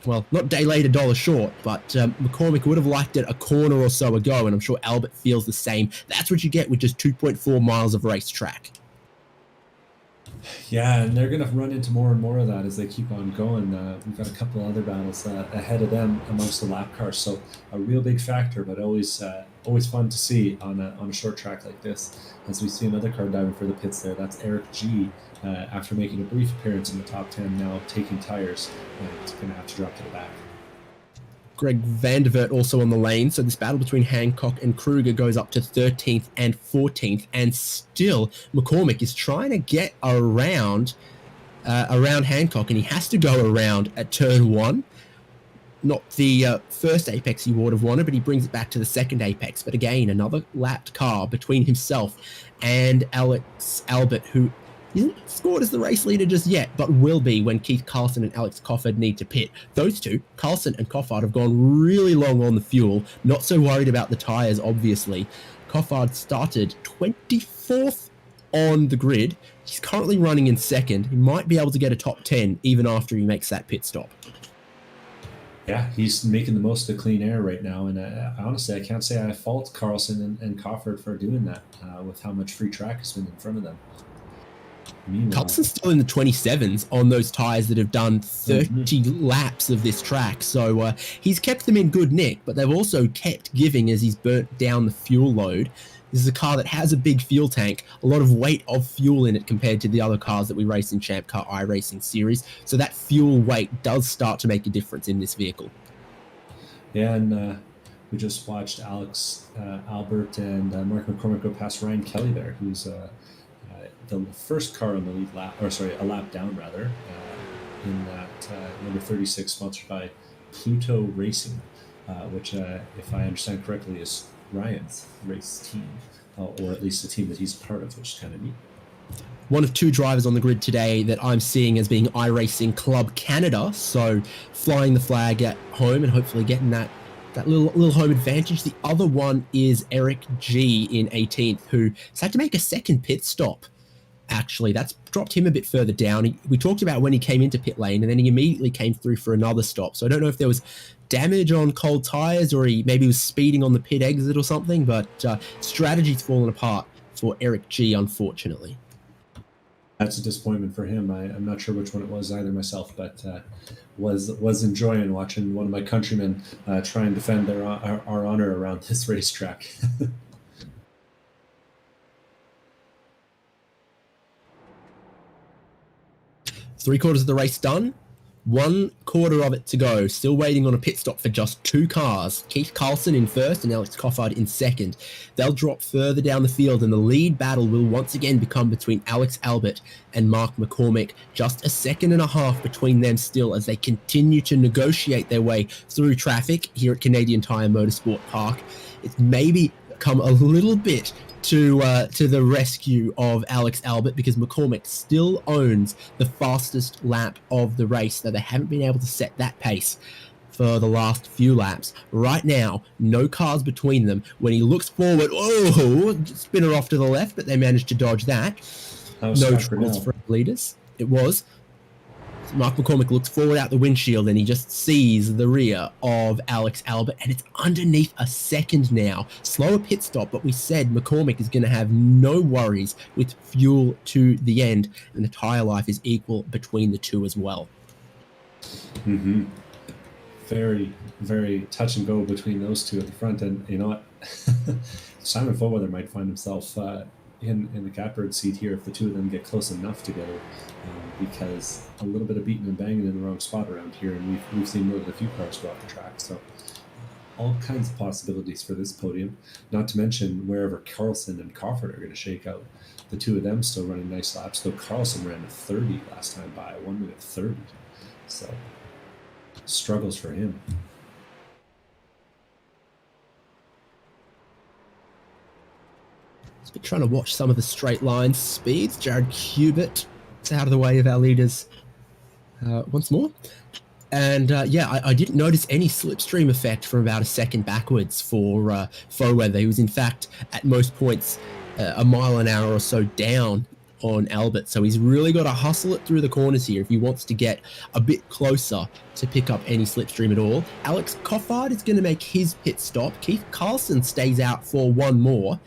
not day late, $1 short, but McCormick would have liked it a corner or so ago, and I'm sure Albert feels the same. That's what you get with just 2.4 miles of racetrack. Yeah, and they're going to run into more and more of that as they keep on going. We've got a couple other battles ahead of them amongst the lap cars, so a real big factor, but always fun to see on a short track like this. As we see another car diving for the pits there, that's Eric G. After making a brief appearance in the top 10, now taking tires, and it's going to have to drop to the back. Greg Vandevert also on the lane, so this battle between Hancock and Kruger goes up to 13th and 14th, and still McCormick is trying to get around Hancock, and he has to go around at turn 1. Not the first apex he would have wanted, but he brings it back to the second apex. But again, another lapped car between himself and Alex Albert, who isn't scored as the race leader just yet, but will be when Keith Carlson and Alex Crawford need to pit. Those two, Carlson and Crawford, have gone really long on the fuel, not so worried about the tyres, obviously. Crawford started 24th on the grid. He's currently running in second. He might be able to get a top 10 even after he makes that pit stop. Yeah, he's making the most of clean air right now, and honestly, I can't say I fault Carlson and Crawford for doing that with how much free track has been in front of them. Carlson's still in the 27s on those tyres that have done 30 laps of this track, so he's kept them in good nick, but they've also kept giving as he's burnt down the fuel load. This is a car that has a big fuel tank, a lot of weight of fuel in it compared to the other cars that we race in ChampCar iRacing series, so that fuel weight does start to make a difference in this vehicle. Yeah, and we just watched Alex Albert and Mark McCormick go past Ryan Kelly there, who's the first car on the lead lap, a lap down rather, in that number 36, sponsored by Pluto Racing, which, if I understand correctly, is Ryan's race team, or at least the team that he's part of, which is kind of neat. One of 2 drivers on the grid today that I'm seeing as being iRacing Club Canada, so flying the flag at home and hopefully getting that little home advantage. The other one is Eric G in 18th, who has had to make a second pit stop. Actually, that's dropped him a bit further down. We talked about when he came into pit lane, and then he immediately came through for another stop. So I don't know if there was damage on cold tires, or he maybe was speeding on the pit exit or something, but strategy's fallen apart for Eric G, unfortunately. That's a disappointment for him. I'm not sure which one it was either myself, but was enjoying watching one of my countrymen try and defend our honor around this racetrack. 3/4 of the race done, 1/4 of it to go. Still waiting on a pit stop for just 2 cars. Keith Carlson in first and Alex Crawford in second. They'll drop further down the field, and the lead battle will once again become between Alex Albert and Mark McCormick. Just a second and a half between them still as they continue to negotiate their way through traffic here at Canadian Tire Motorsport Park. It's maybe come a little bit to the rescue of Alex Albert, because McCormick still owns the fastest lap of the race, though they haven't been able to set that pace for the last few laps. Right now, no cars between them. When he looks forward, spinner off to the left, but they managed to dodge that. No troubles for leaders. It was. Mark McCormick looks forward out the windshield and he just sees the rear of Alex Albert, and it's underneath a second now. Slower pit stop, but we said McCormick is going to have no worries with fuel to the end, and the tyre life is equal between the two as well. Mm-hmm. Very, very touch and go between those two at the front, and you know what? Simon Fairweather might find himself in the catbird seat here if the two of them get close enough together, because a little bit of beating and banging in the wrong spot around here, and we've seen more than a few cars go off the track. So all kinds of possibilities for this podium, not to mention wherever Carlson and Crawford are going to shake out. The two of them still running nice laps, though Carlson ran a 30 last time by, 1 minute 30. So struggles for him. Just been trying to watch some of the straight line speeds. Jared Hubert is out of the way of our leaders once more. And yeah, I didn't notice any slipstream effect from about a second backwards for Foweather. He was in fact at most points a mile an hour or so down on Albert. So he's really got to hustle it through the corners here if he wants to get a bit closer to pick up any slipstream at all. Alex Crawford is going to make his pit stop. Keith Carlson stays out for one more.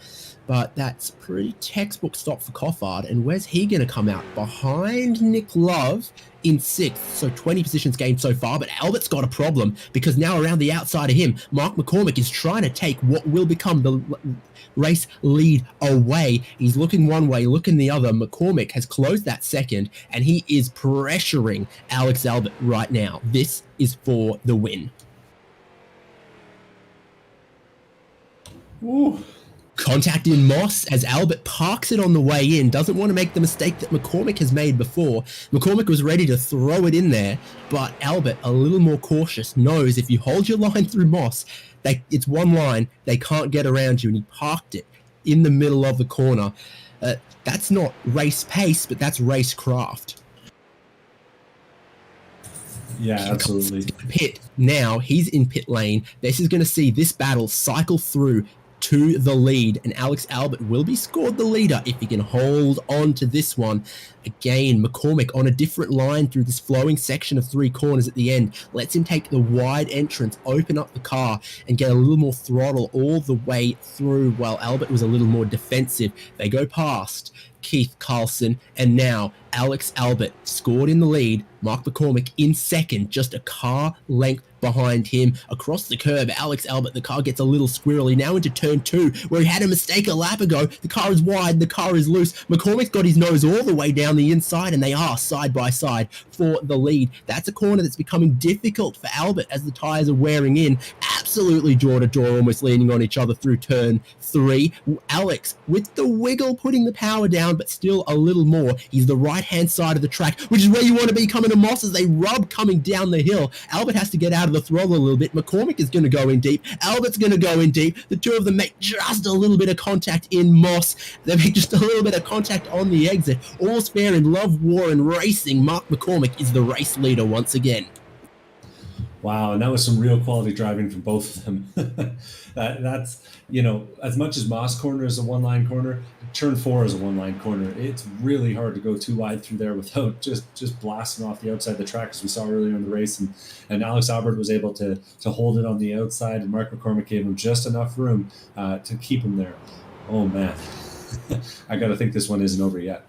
But that's pretty textbook stop for Crawford. And where's he going to come out? Behind Nick Love in 6th. So 20 positions gained so far. But Albert's got a problem because now around the outside of him, Mark McCormick is trying to take what will become the race lead away. He's looking one way, looking the other. McCormick has closed that second, and he is pressuring Alex Albert right now. This is for the win. Ooh. Contact in Moss as Albert parks it on the way in. Doesn't want to make the mistake that McCormick has made before. McCormick was ready to throw it in there, but Albert, a little more cautious, knows if you hold your line through Moss, it's one line, they can't get around you, and he parked it in the middle of the corner. That's not race pace, but that's race craft. Yeah, absolutely. Pit now, he's in pit lane. This is going to see this battle cycle through to the lead, and Alex Albert will be scored the leader if he can hold on to this one. Again, McCormick on a different line through this flowing section of 3 corners at the end, lets him take the wide entrance, open up the car, and get a little more throttle all the way through, while Albert was a little more defensive. They go past Keith Carlson, and now Alex Albert scored in the lead. Mark McCormick in second, just a car length behind him. Across the curb, Alex Albert, the car gets a little squirrely. Now into turn 2, where he had a mistake a lap ago. The car is wide, the car is loose. McCormick's got his nose all the way down the inside, and they are side by side for the lead. That's a corner that's becoming difficult for Albert as the tyres are wearing in. Absolutely jaw to jaw, almost leaning on each other through turn 3. Alex with the wiggle, putting the power down, but still a little more. He's the right-hand side of the track, which is where you want to be coming to Moss as they rub coming down the hill. Albert has to get out of the throttle a little bit. McCormick is going to go in deep. Albert's going to go in deep. The two of them make just a little bit of contact in Moss. They make just a little bit of contact on the exit. All's fair in love, war, and racing. Mark McCormick is the race leader once again. Wow, and that was some real quality driving from both of them. That's, you know, as much as Moss Corner is a one-line corner, turn 4 is a one-line corner. It's really hard to go too wide through there without just blasting off the outside of the track, as we saw earlier in the race. And Alex Albert was able to hold it on the outside, and Mark McCormick gave him just enough room to keep him there. Oh, man. I got to think this one isn't over yet.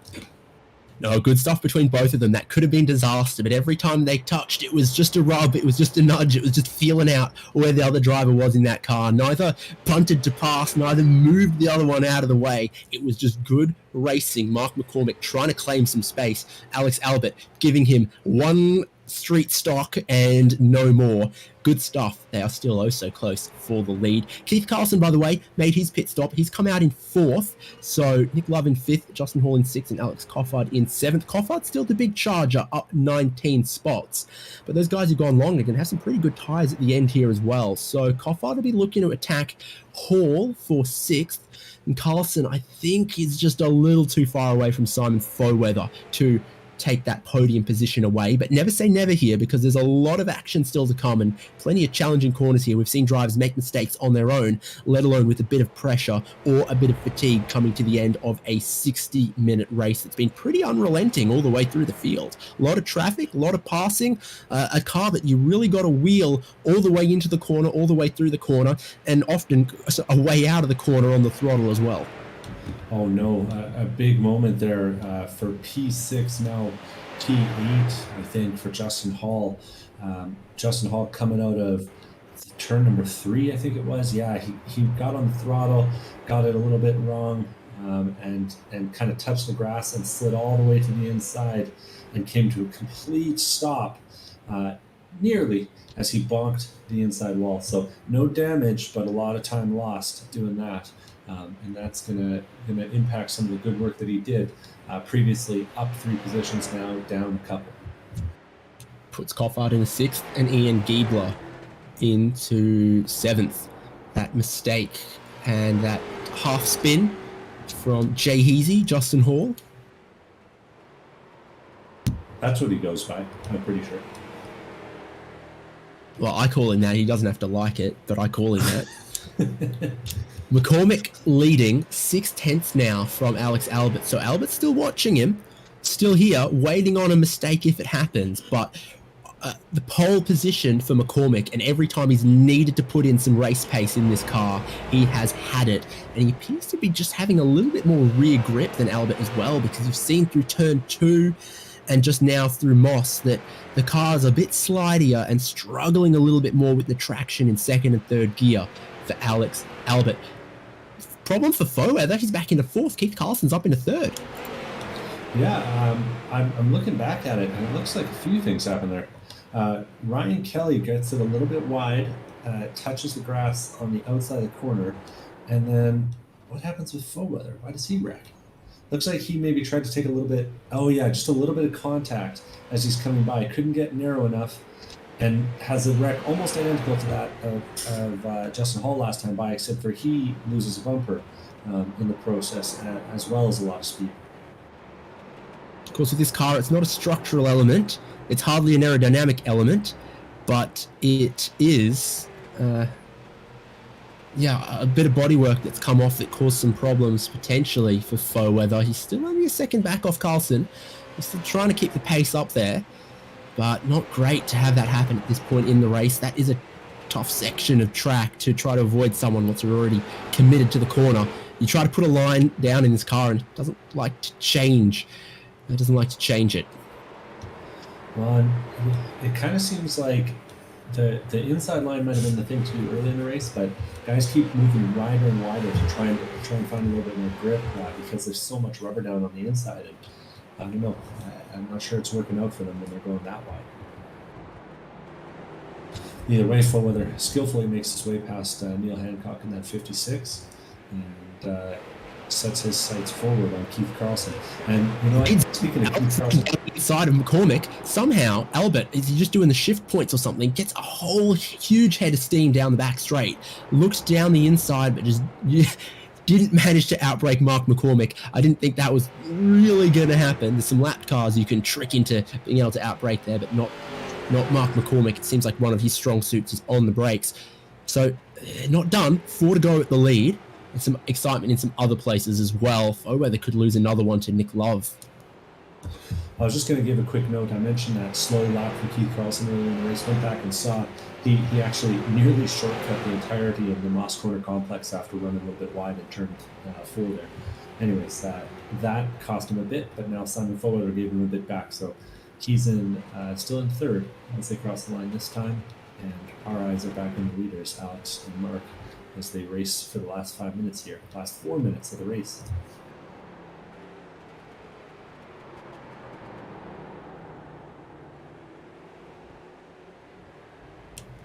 No, good stuff between both of them. That could have been disaster, but every time they touched, it was just a rub, it was just a nudge, it was just feeling out where the other driver was in that car. Neither punted to pass, neither moved the other one out of the way. It was just good racing. Mark McCormick trying to claim some space. Alex Albert giving him one street stock and no more. Good stuff. They are still oh so close for the lead. Keith Carlson, by the way, made his pit stop. He's come out in 4th. So Nick Love in 5th, Justin Hall in 6th, and Alex Crawford in 7th. Crawford's still the big charger, up 19 spots. But those guys who've gone long are going to have some pretty good tyres at the end here as well. So Crawford will be looking to attack Hall for 6th. And Carlson, I think, is just a little too far away from Simon Foweather to take that podium position away, but never say never here, because there's a lot of action still to come and plenty of challenging corners here. We've seen drivers make mistakes on their own, let alone with a bit of pressure or a bit of fatigue coming to the end of a 60-minute race that's been pretty unrelenting all the way through the field. A lot of traffic, a lot of passing, a car that you really got to wheel all the way into the corner, all the way through the corner, and often a way out of the corner on the throttle as well. Oh no, a big moment there for P6, now P8, I think, for Justin Hall. Justin Hall coming out of turn number 3, I think it was. Yeah, he got on the throttle, got it a little bit wrong. and kind of touched the grass and slid all the way to the inside and came to a complete stop nearly as he bonked the inside wall. So no damage, but a lot of time lost doing that. And that's gonna impact some of the good work that he did previously. Up 3 positions, now down a couple. Puts Crawford in the 6th and Ian Giebler into 7th. That mistake and that half spin from Jay Heasy, Justin Hall. That's what he goes by, I'm pretty sure. Well, I call him that. He doesn't have to like it, but I call him that. McCormick leading 6/10 now from Alex Albert. So Albert's still watching him, still here, waiting on a mistake if it happens. But the pole position for McCormick, and every time he's needed to put in some race pace in this car, he has had it. And he appears to be just having a little bit more rear grip than Albert as well, because you've seen through turn 2 and just now through Moss that the car's a bit slidier and struggling a little bit more with the traction in 2nd and 3rd gear for Alex Albert. Problem for Foweather, he's back into 4th. Keith Carlson's up into 3rd. Yeah, I'm looking back at it, and it looks like a few things happen there. Ryan Kelly gets it a little bit wide, touches the grass on the outside of the corner, and then what happens with Foweather? Why does he wreck? Looks like he maybe tried to take a little bit, just a little bit of contact as he's coming by. Couldn't get narrow enough, and has a wreck almost identical to that of Justin Hall last time by, except for he loses a bumper in the process, as well as a lot of speed. Of course, with this car, it's not a structural element. It's hardly an aerodynamic element, but it is, a bit of bodywork that's come off that caused some problems potentially for Foweather. He's still only a second back off Carlson. He's still trying to keep the pace up there, but not great to have that happen at this point in the race. That is a tough section of track to try to avoid someone once you're already committed to the corner. You try to put a line down in this car and it doesn't like to change. It doesn't like to change it. Well, it kind of seems like the inside line might have been the thing to do early in the race, but guys keep moving wider and wider to try and find a little bit more grip because there's so much rubber down on the inside. And I don't know. I'm not sure it's working out for them when they're going that wide. Either way, Foweather skillfully makes his way past Neil Hancock in that 56 and sets his sights forward on Keith Carlson. And you know what? Speaking of Keith Carlson, side of McCormick, somehow Albert, is he just doing the shift points or something, gets a whole huge head of steam down the back straight, looks down the inside, but just didn't manage to outbrake Mark McCormick. I didn't think that was really going to happen. There's some lap cars you can trick into being able to outbrake there, but not Mark McCormick. It seems like one of his strong suits is on the brakes. So not done. 4 to go at the lead. And some excitement in some other places as well. Foweather could lose another one to Nick Love. I was just going to give a quick note. I mentioned that slow lap from Keith Carlson earlier in the race. Went back and saw he actually nearly shortcut the entirety of the Moss Corner complex after running a little bit wide in turn 4 there. Anyways, that cost him a bit, but now Simon Foweather gave him a bit back. So he's still in 3rd once they cross the line this time. And our eyes are back on the leaders, Alex and Mark, as they race for the last 5 minutes here, last 4 minutes of the race.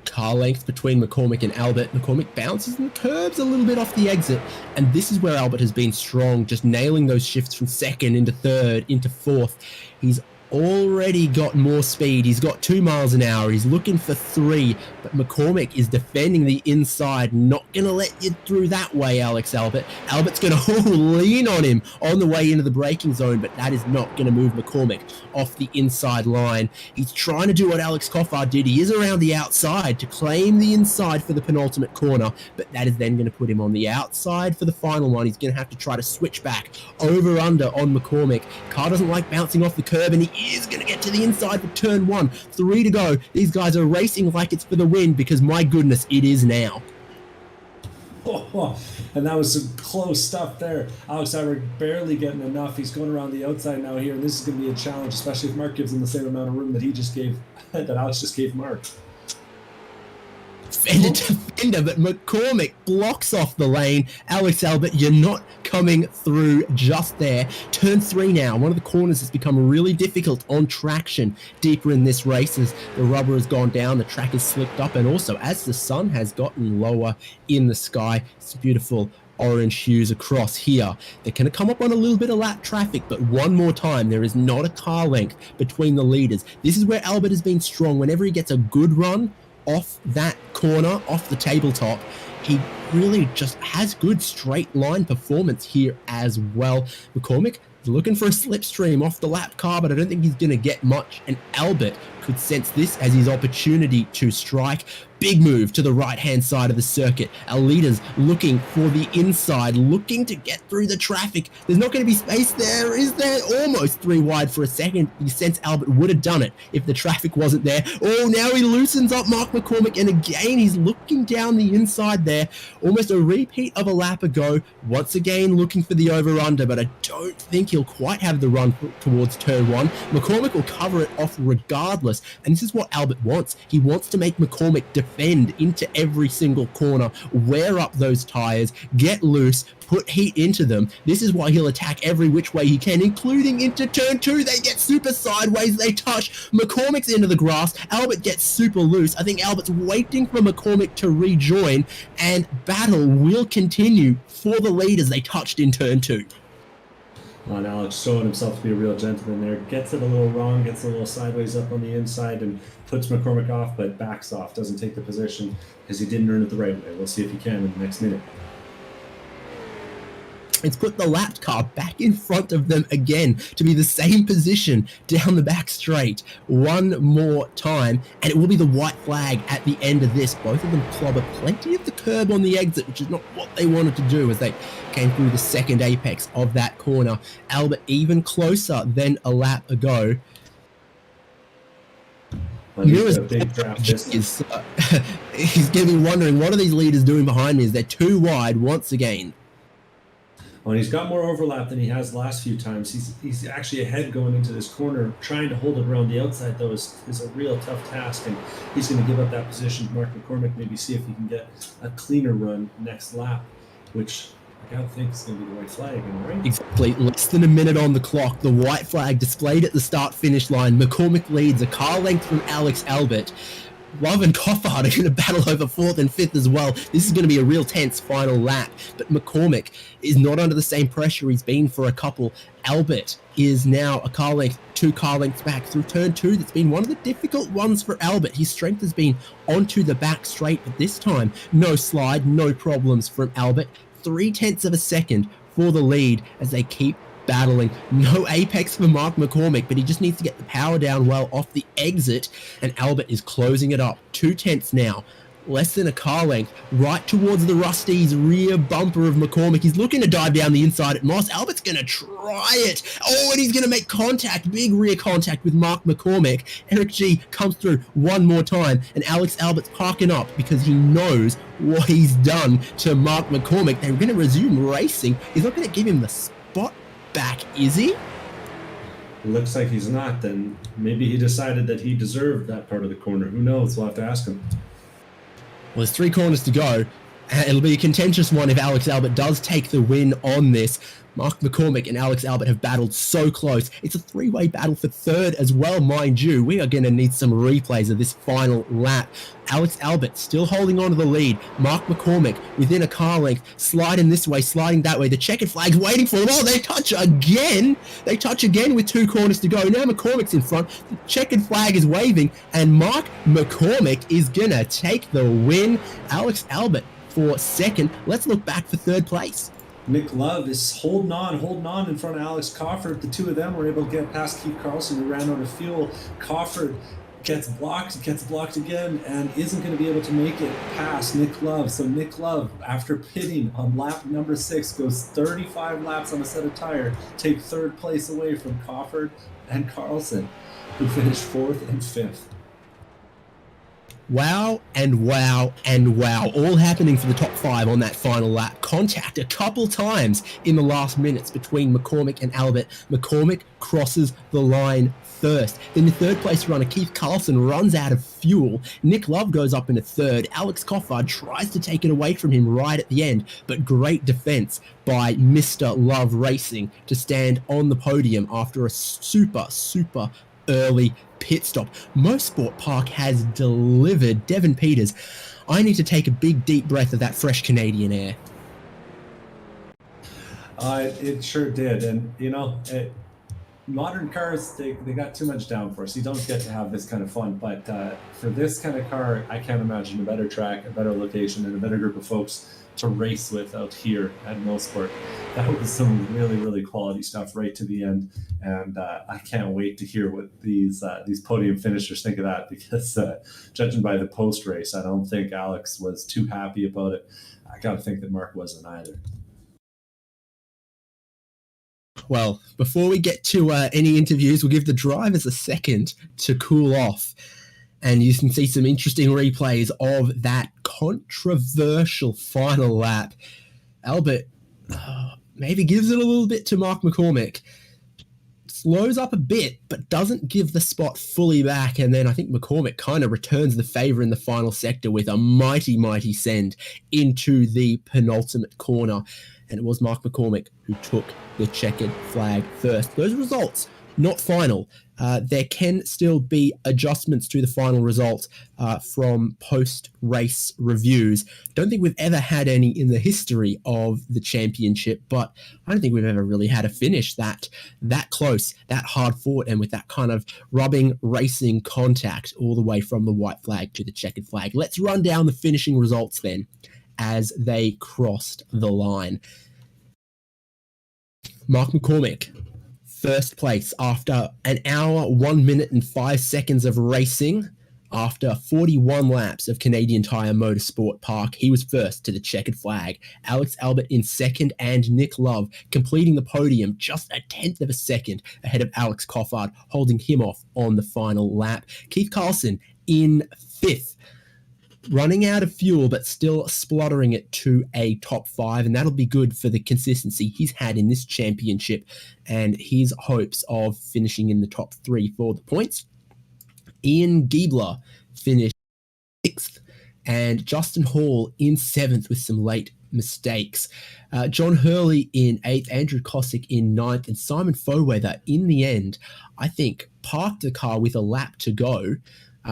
Car length between McCormick and Albert. McCormick bounces and curves a little bit off the exit, and this is where Albert has been strong, just nailing those shifts from 2nd into 3rd into 4th. He's already got more speed. He's got 2 miles an hour. He's looking for 3, but McCormick is defending the inside. Not going to let you through that way, Alex Albert. Albert's going to lean on him on the way into the braking zone, but that is not going to move McCormick off the inside line. He's trying to do what Alex Crawford did. He is around the outside to claim the inside for the penultimate corner, but that is then going to put him on the outside for the final one. He's going to have to try to switch back over under on McCormick. Car doesn't like bouncing off the curb, and he is going to get to the inside for turn 1. 3 to go. These guys are racing like it's for the win, because my goodness, it is now. And that was some close stuff there. Alex Albert barely getting enough. He's going around the outside now here, and this is going to be a challenge, especially if Mark gives him the same amount of room that Alex just gave Mark. Fended to ender, but McCormick blocks off the lane. Alex Albert, you're not coming through just there. Turn 3 now. One of the corners has become really difficult on traction deeper in this race as the rubber has gone down, the track is slipped up, and also as the sun has gotten lower in the sky, it's beautiful orange hues across here. They're going to come up on a little bit of lap traffic, but one more time, there is not a car length between the leaders. This is where Albert has been strong. Whenever he gets a good run off that corner, off the tabletop, he really just has good straight line performance here as well. McCormick is looking for a slipstream off the lap car, but I don't think he's going to get much, and Albert could sense this as his opportunity to strike. Big move to the right-hand side of the circuit. Our leaders looking for the inside, looking to get through the traffic. There's not going to be space there, is there? Almost 3 wide for a second. You sense Albert would have done it if the traffic wasn't there. Oh, now he loosens up Mark McCormick, and again, he's looking down the inside there. Almost a repeat of a lap ago. Once again, looking for the over-under, but I don't think he'll quite have the run towards turn 1. McCormick will cover it off regardless, and this is what Albert wants. He wants to make McCormick defend into every single corner, wear up those tires, get loose, put heat into them. This is why he'll attack every which way he can, including into turn 2. They get super sideways, they touch. McCormick's into the grass. Albert gets super loose. I think Albert's waiting for McCormick to rejoin, and battle will continue for the lead as they touched in turn 2. On Alex showing himself to be a real gentleman there. Gets it a little wrong, gets a little sideways up on the inside and puts McCormick off, but backs off. Doesn't take the position because he didn't earn it the right way. We'll see if he can in the next minute. It's put the lap car back in front of them again to be the same position down the back straight one more time, and it will be the white flag at the end of this. Both of them clobber plenty of the curb on the exit, which is not what they wanted to do as they came through the second apex of that corner. Albert even closer than a lap ago. He's going to be wondering, what are these leaders doing behind me as they're too wide once again? Well, he's got more overlap than he has the last few times. He's actually ahead going into this corner. Trying to hold it around the outside, though, is a real tough task, and he's going to give up that position to Mark McCormick, maybe see if he can get a cleaner run next lap, which I gotta think is going to be the white flag, right? Exactly. Less than a minute on the clock. The white flag displayed at the start-finish line. McCormick leads a car length from Alex Albert. Love and Crawford are going to battle over 4th and 5th as well. This is going to be a real tense final lap, but McCormick is not under the same pressure he's been for a couple. Albert is now a car length, 2 car lengths back through turn 2. That's been one of the difficult ones for Albert. His strength has been onto the back straight, but this time, no slide, no problems from Albert. 0.3 of a second for the lead as they keep battling. No apex for Mark McCormick, but he just needs to get the power down well off the exit, and Albert is closing it up. 0.2 now. Less than a car length, right towards the Rusty's rear bumper of McCormick. He's looking to dive down the inside at Moss. Albert's going to try it. Oh, and he's going to make contact, big rear contact with Mark McCormick. Eric G comes through one more time, and Alex Albert's parking up because he knows what he's done to Mark McCormick. They're going to resume racing. He's not going to give him the spot back, is he? Looks like he's not. Then maybe he decided that he deserved that part of the corner. Who knows? We'll have to ask him. Well, there's 3 corners to go. It'll be a contentious one if Alex Albert does take the win on this. Mark McCormick and Alex Albert have battled so close. It's a 3-way battle for 3rd as well, mind you. We are going to need some replays of this final lap. Alex Albert still holding on to the lead. Mark McCormick within a car length, sliding this way, sliding that way. The checkered flag's waiting for them. Oh, they touch again. They touch again with 2 corners to go. Now McCormick's in front. The checkered flag is waving, and Mark McCormick is going to take the win. Alex Albert for 2nd. Let's look back for 3rd place. Nick Love is holding on in front of Alex Crawford. The 2 of them were able to get past Keith Carlson, who ran out of fuel. Crawford gets blocked again, and isn't going to be able to make it past Nick Love. So Nick Love, after pitting on lap number 6, goes 35 laps on a set of tire, take 3rd place away from Crawford and Carlson, who finished 4th and 5th. Wow and wow and wow, all happening for the top 5 on that final lap. Contact a couple times in the last minutes between Mccormick and Albert. Mccormick crosses the line first. Then the third place runner, Keith Carlson, runs out of fuel. Nick Love goes up in a third. Alex Crawford tries to take it away from him right at the end, but great defense by Mr. Love Racing to stand on the podium after a super early pit stop. Mosport Park has delivered. Devin Peters, I need to take a big deep breath of that fresh Canadian air. It sure did. And, modern cars, they got too much downforce. You don't get to have this kind of fun. But for this kind of car, I can't imagine a better track, a better location, and a better group of folks to race with out here at Mosport. That was some really quality stuff right to the end. And I can't wait to hear what these podium finishers think of that, because judging by the post race, I don't think Alex was too happy about it. I got to think that Mark wasn't either. Well, before we get to any interviews, we'll give the drivers a second to cool off. And you can see some interesting replays of that controversial final lap. Albert maybe gives it a little bit to Mark McCormick. Slows up a bit, but doesn't give the spot fully back. And then I think McCormick kind of returns the favor in the final sector with a mighty send into the penultimate corner. And it was Mark McCormick who took the checkered flag first. Those results, not final. There can still be adjustments to the final result from post-race reviews. Don't think we've ever had any in the history of the championship, but I don't think we've ever really had a finish that close, that hard fought, and with that kind of rubbing racing contact all the way from the white flag to the checkered flag. Let's run down the finishing results then as they crossed the line. Mark McCormick, first place after an hour, 1 minute and 5 seconds of racing. After 41 laps of Canadian Tire Motorsport Park, he was first to the checkered flag. Alex Albert in second, and Nick Love completing the podium just a tenth of a second ahead of Alex Crawford, holding him off on the final lap. Keith Carlson in fifth, running out of fuel, but still spluttering it to a top 5, and that'll be good for the consistency he's had in this championship and his hopes of finishing in the top 3 for the points. Ian Giebler finished 6th, and Justin Hall in 7th with some late mistakes. John Hurley in 8th, Andrew Cossett in 9th, and Simon Foweather in the end, I think, parked the car with a lap to go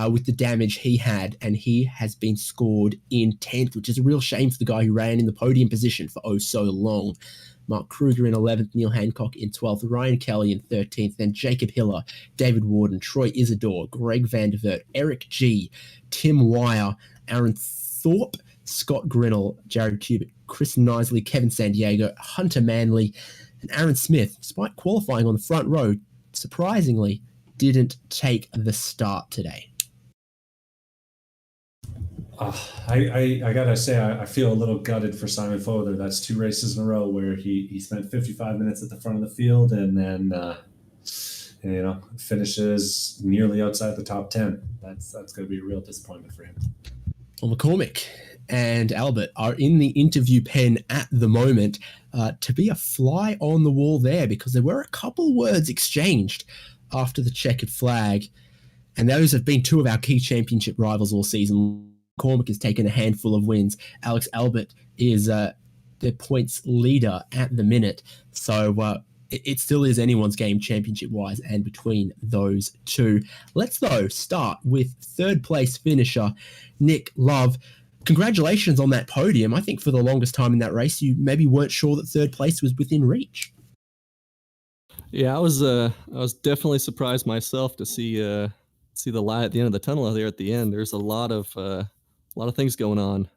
with the damage he had, and he has been scored in 10th, which is a real shame for the guy who ran in the podium position for oh so long. Mark Kruger in 11th, Neil Hancock in 12th, Ryan Kelly in 13th, then Jacob Hiller, David Warden, Troy Isidore, Greg Vandervert, Eric G, Tim Wire, Aaron Thorpe, Scott Grinnell, Jared Kubit, Chris Nisley, Kevin Sandiego, Hunter Manley, and Aaron Smith, despite qualifying on the front row, surprisingly didn't take the start today. I gotta say, I feel a little gutted for Simon Foweather. That's 2 races in a row where he spent 55 minutes at the front of the field and then finishes nearly outside the top 10. That's going to be a real disappointment for him. Well, McCormick and Albert are in the interview pen at the moment to be a fly on the wall there, because there were a couple words exchanged after the checkered flag, and those have been 2 of our key championship rivals all season. McCormick has taken a handful of wins. Alex Albert is their points leader at the minute. So it still is anyone's game championship-wise and between those 2. Let's, though, start with third place finisher Nick Love. Congratulations on that podium. I think for the longest time in that race, you maybe weren't sure that third place was within reach. Yeah, I was definitely surprised myself to see the light at the end of the tunnel there at the end. There's a lot of things going on.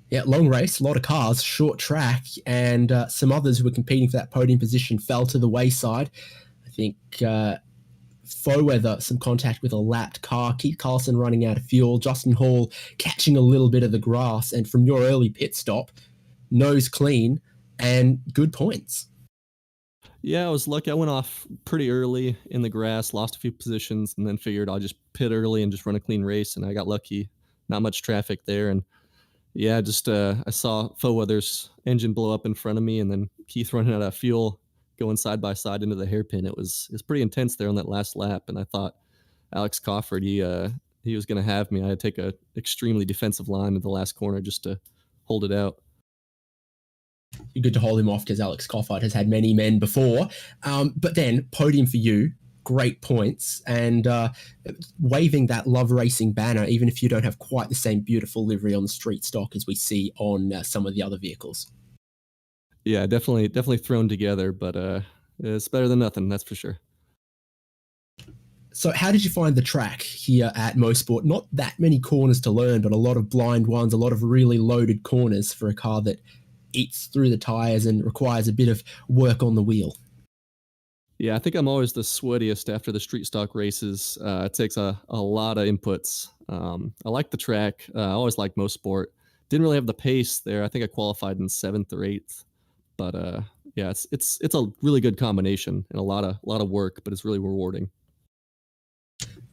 Yeah, long race, a lot of cars, short track, and some others who were competing for that podium position fell to the wayside. I think Foweather, some contact with a lapped car, Keith Carlson running out of fuel, Justin Hall catching a little bit of the grass, and from your early pit stop, nose clean and good points. Yeah, I was lucky. I went off pretty early in the grass, lost a few positions, and then figured I'll just pit early and just run a clean race. And I got lucky, not much traffic there. And yeah, just I saw Weather's engine blow up in front of me, and then Keith running out of fuel, going side by side into the hairpin. It was pretty intense there on that last lap, and I thought Alex Crawford he was going to have me. I had to take a extremely defensive line in the last corner just to hold it out. You're good to hold him off because Alex Cossett has had many men before. But then, podium for you, great points, and waving that Love Racing banner, even if you don't have quite the same beautiful livery on the street stock as we see on some of the other vehicles. Yeah, definitely thrown together, but it's better than nothing, that's for sure. So how did you find the track here at Mosport? Not that many corners to learn, but a lot of blind ones, a lot of really loaded corners for a car that eats through the tires and requires a bit of work on the wheel. Yeah, I think I'm always the sweatiest after the street stock races. It takes a lot of inputs. I like the track. I always liked Mosport. Didn't really have the pace there. I think I qualified in 7th or 8th. But yeah, it's a really good combination and a lot of work, but it's really rewarding.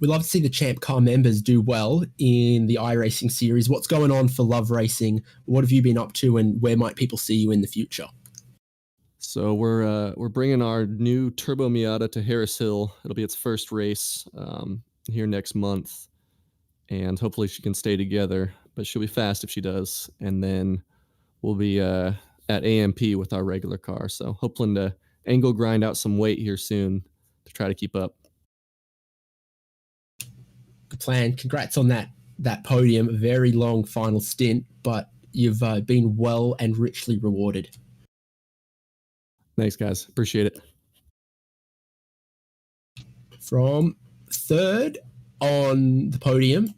We love to see the ChampCar members do well in the iRacing series. What's going on for Love Racing? What have you been up to, and where might people see you in the future? So we're bringing our new Turbo Miata to Harris Hill. It'll be its first race here next month, and hopefully she can stay together. But she'll be fast if she does. And then we'll be at AMP with our regular car. So hoping to angle grind out some weight here soon to try to keep up. Good plan. Congrats on that podium. A very long final stint, but you've been well and richly rewarded. Thanks, guys. Appreciate it. From third on the podium,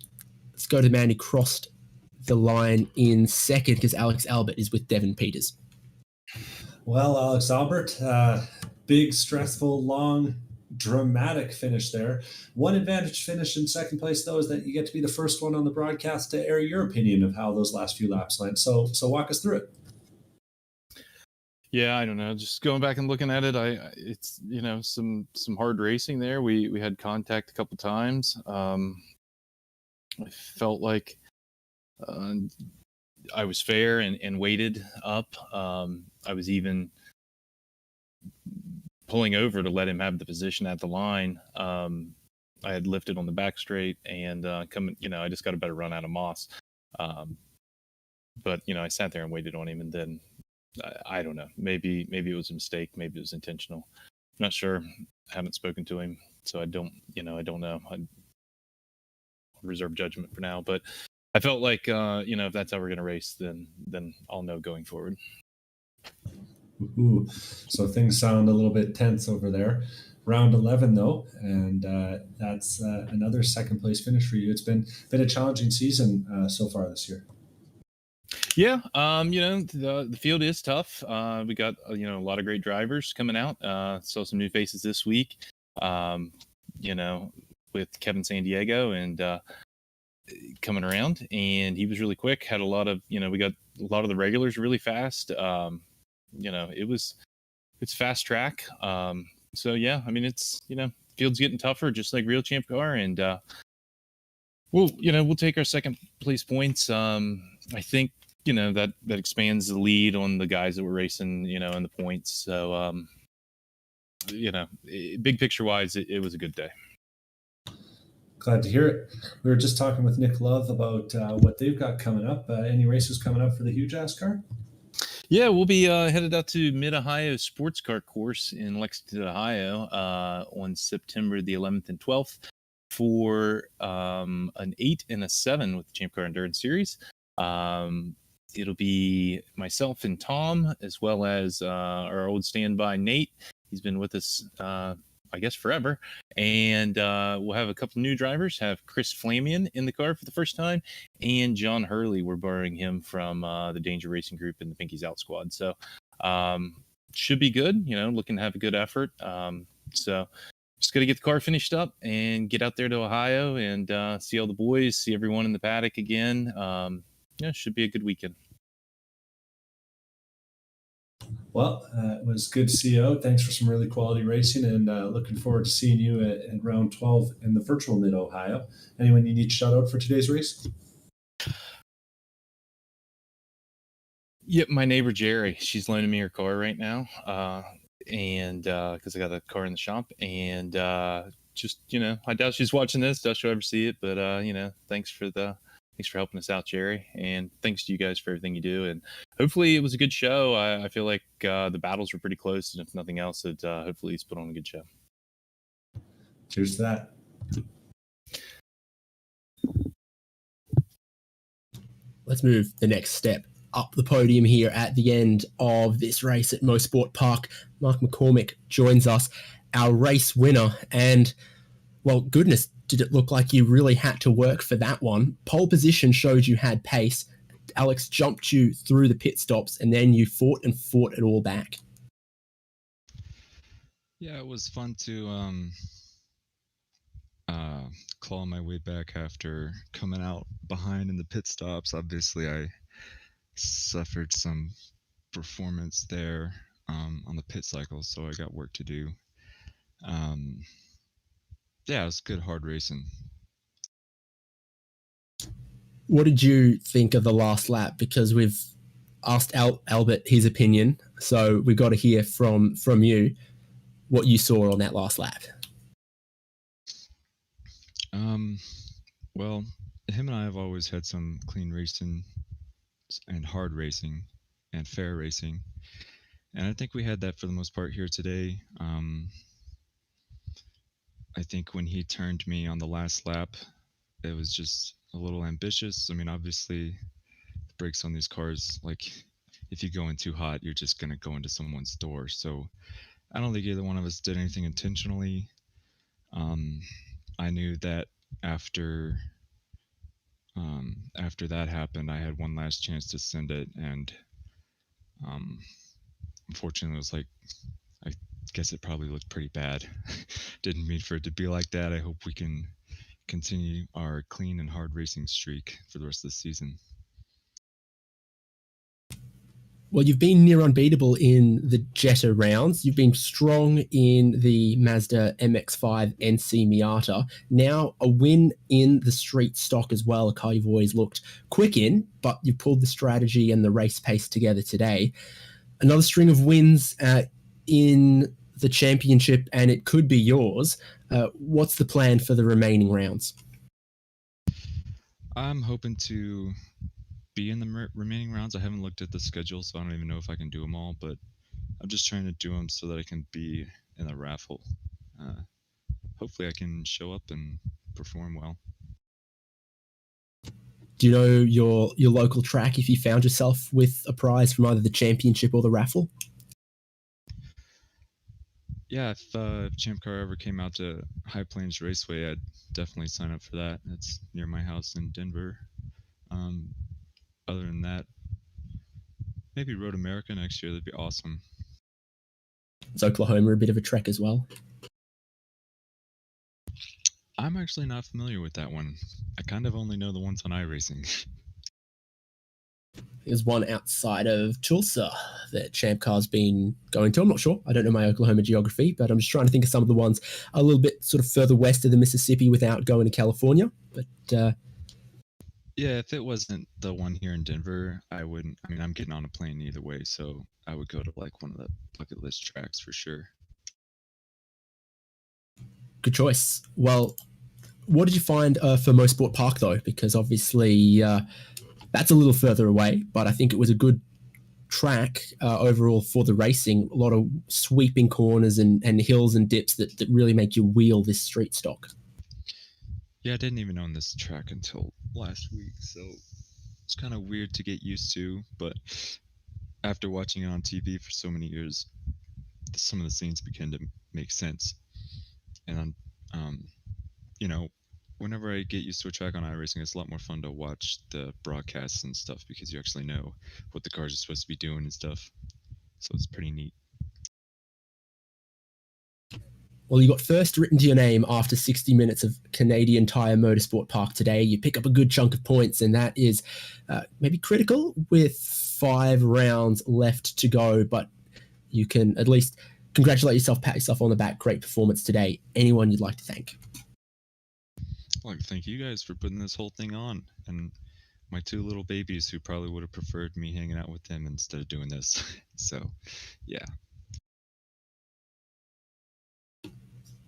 let's go to the man who crossed the line in second, because Alex Albert is with Devin Peters. Well, Alex Albert, big, stressful, long, dramatic finish there. One advantage finish in second place, though, is that you get to be the first one on the broadcast to air your opinion of how those last few laps went. So walk us through it. Yeah, I don't know. Just going back and looking at it, it's some hard racing there. We had contact a couple times. I felt like I was fair and weighted up. I was even pulling over to let him have the position at the line. I had lifted on the back straight and coming. I just got a better run out of Moss. But I sat there and waited on him, and then. I don't know. Maybe it was a mistake. Maybe it was intentional. I'm not sure. I haven't spoken to him, so I don't know. I reserve judgment for now. But I felt like, if that's how we're going to race, then I'll know going forward. Ooh, so things sound a little bit tense over there. Round 11, though, and that's another second place finish for you. It's been a challenging season so far this year. Yeah, the field is tough. We got a lot of great drivers coming out. Saw some new faces this week. With Kevin San Diego and coming around, and he was really quick. Had a lot of we got a lot of the regulars really fast. It's fast track. So yeah, I mean it's field's getting tougher, just like real ChampCar, and we'll take our second place points. I think. That expands the lead on the guys that were racing, in the points. So, big picture wise, it was a good day. Glad to hear it. We were just talking with Nick Love about what they've got coming up. Any races coming up for the Huge Ass Car? Yeah, we'll be headed out to Mid-Ohio Sports Car Course in Lexington, Ohio on September the 11th and 12th for an 8 and a 7 with the ChampCar Endurance Series. It'll be myself and Tom, as well as our old standby Nate. He's been with us, I guess, forever. And we'll have a couple new drivers. Have Chris Flamian in the car for the first time, and John Hurley. We're borrowing him from the Danger Racing Group and the Pinkies Out Squad. So should be good. Looking to have a good effort. So just got to get the car finished up and get out there to Ohio and see all the boys, see everyone in the paddock again. Should be a good weekend. Well, it was good to see you out. Thanks for some really quality racing, and looking forward to seeing you at round 12 in the virtual Mid-Ohio. Anyone you need to shout out for today's race? Yep, my neighbor Jerry. She's loaning me her car right now, and because I got a car in the shop, and just I doubt she's watching this. Doubt she'll ever see it, but thanks for helping us out, Jerry, and thanks to you guys for everything you do. And hopefully, it was a good show. I feel like the battles were pretty close, and if nothing else, it hopefully it's put on a good show. Cheers to that. Let's move the next step up the podium here at the end of this race at Mosport Park. Mark McCormick joins us, our race winner. And, well, goodness, did it look like you really had to work for that one. Pole position showed you had pace. Alex jumped you through the pit stops, and then you fought it all back. Yeah, it was fun to claw my way back after coming out behind in the pit stops. Obviously, I suffered some performance there on the pit cycle, so I got work to do. Yeah, it was good, hard racing. What did you think of the last lap? Because we've asked Albert his opinion, so we've got to hear from you what you saw on that last lap. Well, him and I have always had some clean racing and hard racing and fair racing, and I think we had that for the most part here today. I think when he turned me on the last lap, it was just a little ambitious. I mean, obviously, the brakes on these cars, like, if you go in too hot, you're just going to go into someone's door. So I don't think either one of us did anything intentionally. I knew that after that happened, I had one last chance to send it, and unfortunately, it was like, I guess it probably looked pretty bad. Didn't mean for it to be like that. I hope we can continue our clean and hard racing streak for the rest of the season. Well, you've been near unbeatable in the Jetta rounds. You've been strong in the Mazda MX-5 NC Miata. Now a win in the street stock as well, a car you've always looked quick in, but you pulled the strategy and the race pace together today. Another string of wins in the championship, and it could be yours. What's the plan for the remaining rounds? I'm hoping to be in the remaining rounds. I haven't looked at the schedule, so I don't even know if I can do them all, but I'm just trying to do them so that I can be in the raffle. Hopefully I can show up and perform well. Do you know your local track if you found yourself with a prize from either the championship or the raffle? Yeah, if ChampCar ever came out to High Plains Raceway, I'd definitely sign up for that. It's near my house in Denver. Other than that, maybe Road America next year. That'd be awesome. Is Oklahoma a bit of a trek as well? I'm actually not familiar with that one. I kind of only know the ones on iRacing. There's one outside of Tulsa that ChampCar's been going to. I'm not sure. I don't know my Oklahoma geography, but I'm just trying to think of some of the ones a little bit sort of further west of the Mississippi without going to California. But yeah, if it wasn't the one here in Denver, I wouldn't. I mean, I'm getting on a plane either way, so I would go to like one of the bucket list tracks for sure. Good choice. Well, what did you find for Mosport Park, though? Because obviously that's a little further away, but I think it was a good track overall for the racing. A lot of sweeping corners and hills and dips that really make you wheel this street stock. Yeah, I didn't even own this track until last week, so it's kind of weird to get used to, but after watching it on TV for so many years, some of the scenes began to make sense. And whenever I get used to a track on iRacing, it's a lot more fun to watch the broadcasts and stuff because you actually know what the cars are supposed to be doing and stuff. So it's pretty neat. Well, you got first written to your name after 60 minutes of Canadian Tire Motorsport Park today. You pick up a good chunk of points, and that is maybe critical with 5 rounds left to go. But you can at least congratulate yourself, pat yourself on the back. Great performance today. Anyone you'd like to thank? I'd like to thank you guys for putting this whole thing on, and my 2 little babies who probably would have preferred me hanging out with them instead of doing this. So, yeah.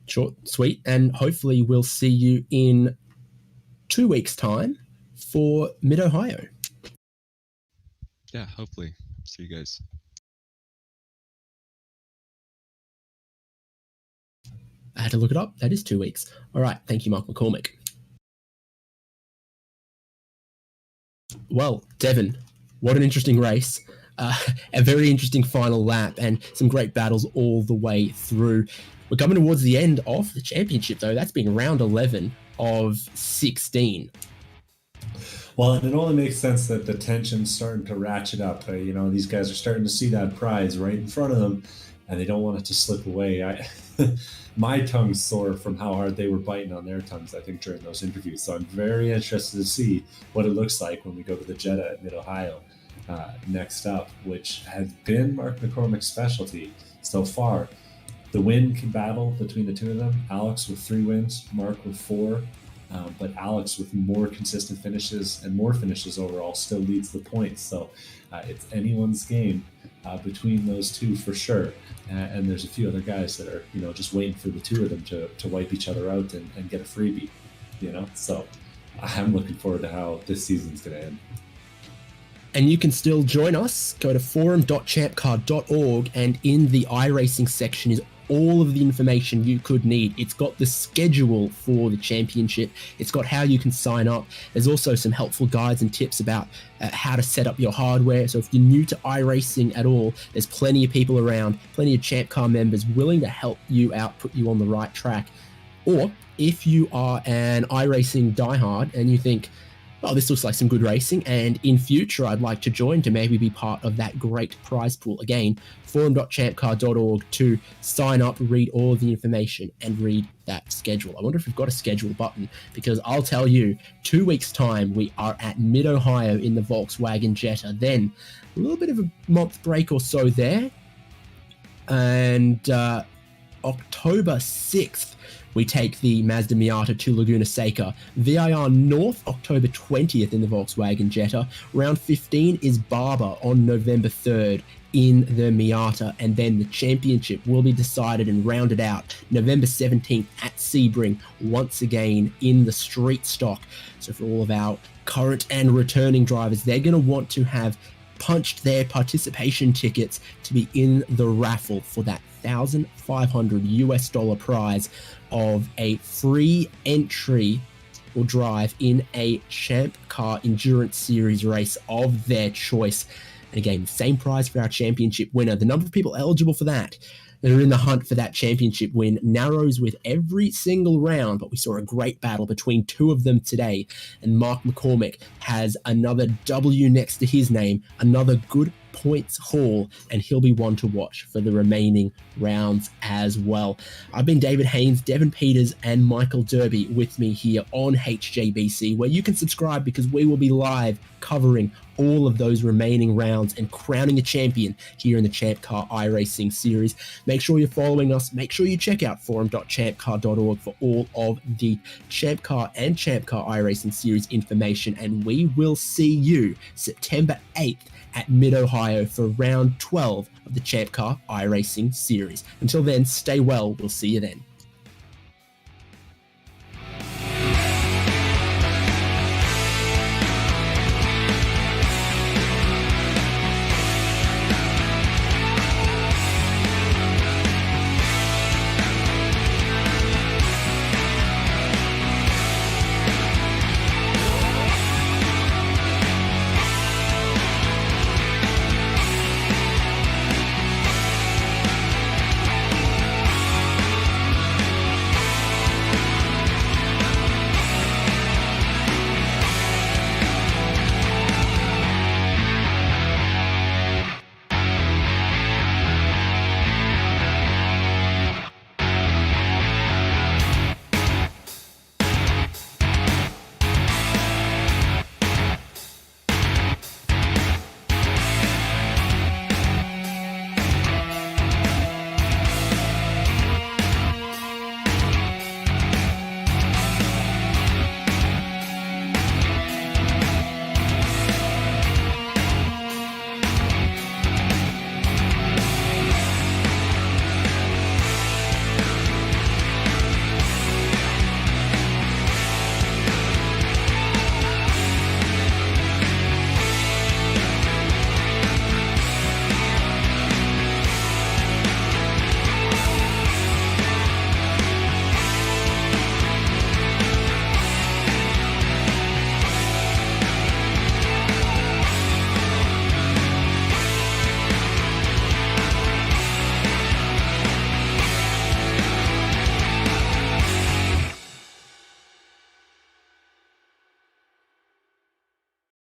Short, sweet, and hopefully we'll see you in 2 weeks' time for Mid-Ohio. Yeah, hopefully. See you guys. I had to look it up. That is 2 weeks. All right. Thank you, Mark McCormick. Well, Devon, what an interesting race. A very interesting final lap and some great battles all the way through. We're coming towards the end of the championship, though. That's been round 11 of 16. Well, and it only makes sense that the tension's starting to ratchet up. These guys are starting to see that prize right in front of them, and they don't want it to slip away. My tongue's sore from how hard they were biting on their tongues, I think, during those interviews. So I'm very interested to see what it looks like when we go to the Jeddah at Mid-Ohio next up, which has been Mark McCormick's specialty so far. The win battle between the two of them, Alex with 3 wins, Mark with 4, but Alex with more consistent finishes and more finishes overall still leads the points. So it's anyone's game between those two for sure. And there's a few other guys that are, just waiting for the two of them to wipe each other out and get a freebie, So I'm looking forward to how this season's going to end. And you can still join us. Go to forum.champcar.org, and in the iRacing section is all of the information you could need. It's got the schedule for the championship. It's got how you can sign up. There's also some helpful guides and tips about how to set up your hardware. So if you're new to iRacing at all, there's plenty of people around, plenty of ChampCar members willing to help you out, put you on the right track. Or if you are an iRacing diehard and you think, oh, this looks like some good racing, and in future I'd like to join to maybe be part of that great prize pool. Again, forum.champcar.org to sign up, read all of the information, and read that schedule. I wonder if we've got a schedule button, because I'll tell you, 2 weeks' time, we are at Mid-Ohio in the Volkswagen Jetta. Then a little bit of a month break or so there, and October 6th, we take the Mazda Miata to Laguna Seca. VIR North, October 20th in the Volkswagen Jetta. Round 15 is Barber on November 3rd in the Miata. And then the championship will be decided and rounded out November 17th at Sebring, once again in the street stock. So for all of our current and returning drivers, they're going to want to have punched their participation tickets to be in the raffle for that $1,500 prize of a free entry or drive in a ChampCar Endurance Series race of their choice. And again, same prize for our championship winner. The number of people eligible for that are in the hunt for that championship win narrows with every single round, but we saw a great battle between 2 of them today, and Mark McCormick has another W next to his name, another good points haul, and he'll be one to watch for the remaining rounds as well. I've been David Haynes, Devon Peters, and Michael Derby with me here on HJBC, where you can subscribe because we will be live covering all of those remaining rounds and crowning a champion here in the ChampCar iRacing series. Make sure you're following us. Make sure you check out forum.champcar.org for all of the ChampCar and ChampCar iRacing series information, and we will see you September 8th at Mid-Ohio for round 12 of the ChampCar iRacing series. Until then, stay well. We'll see you then.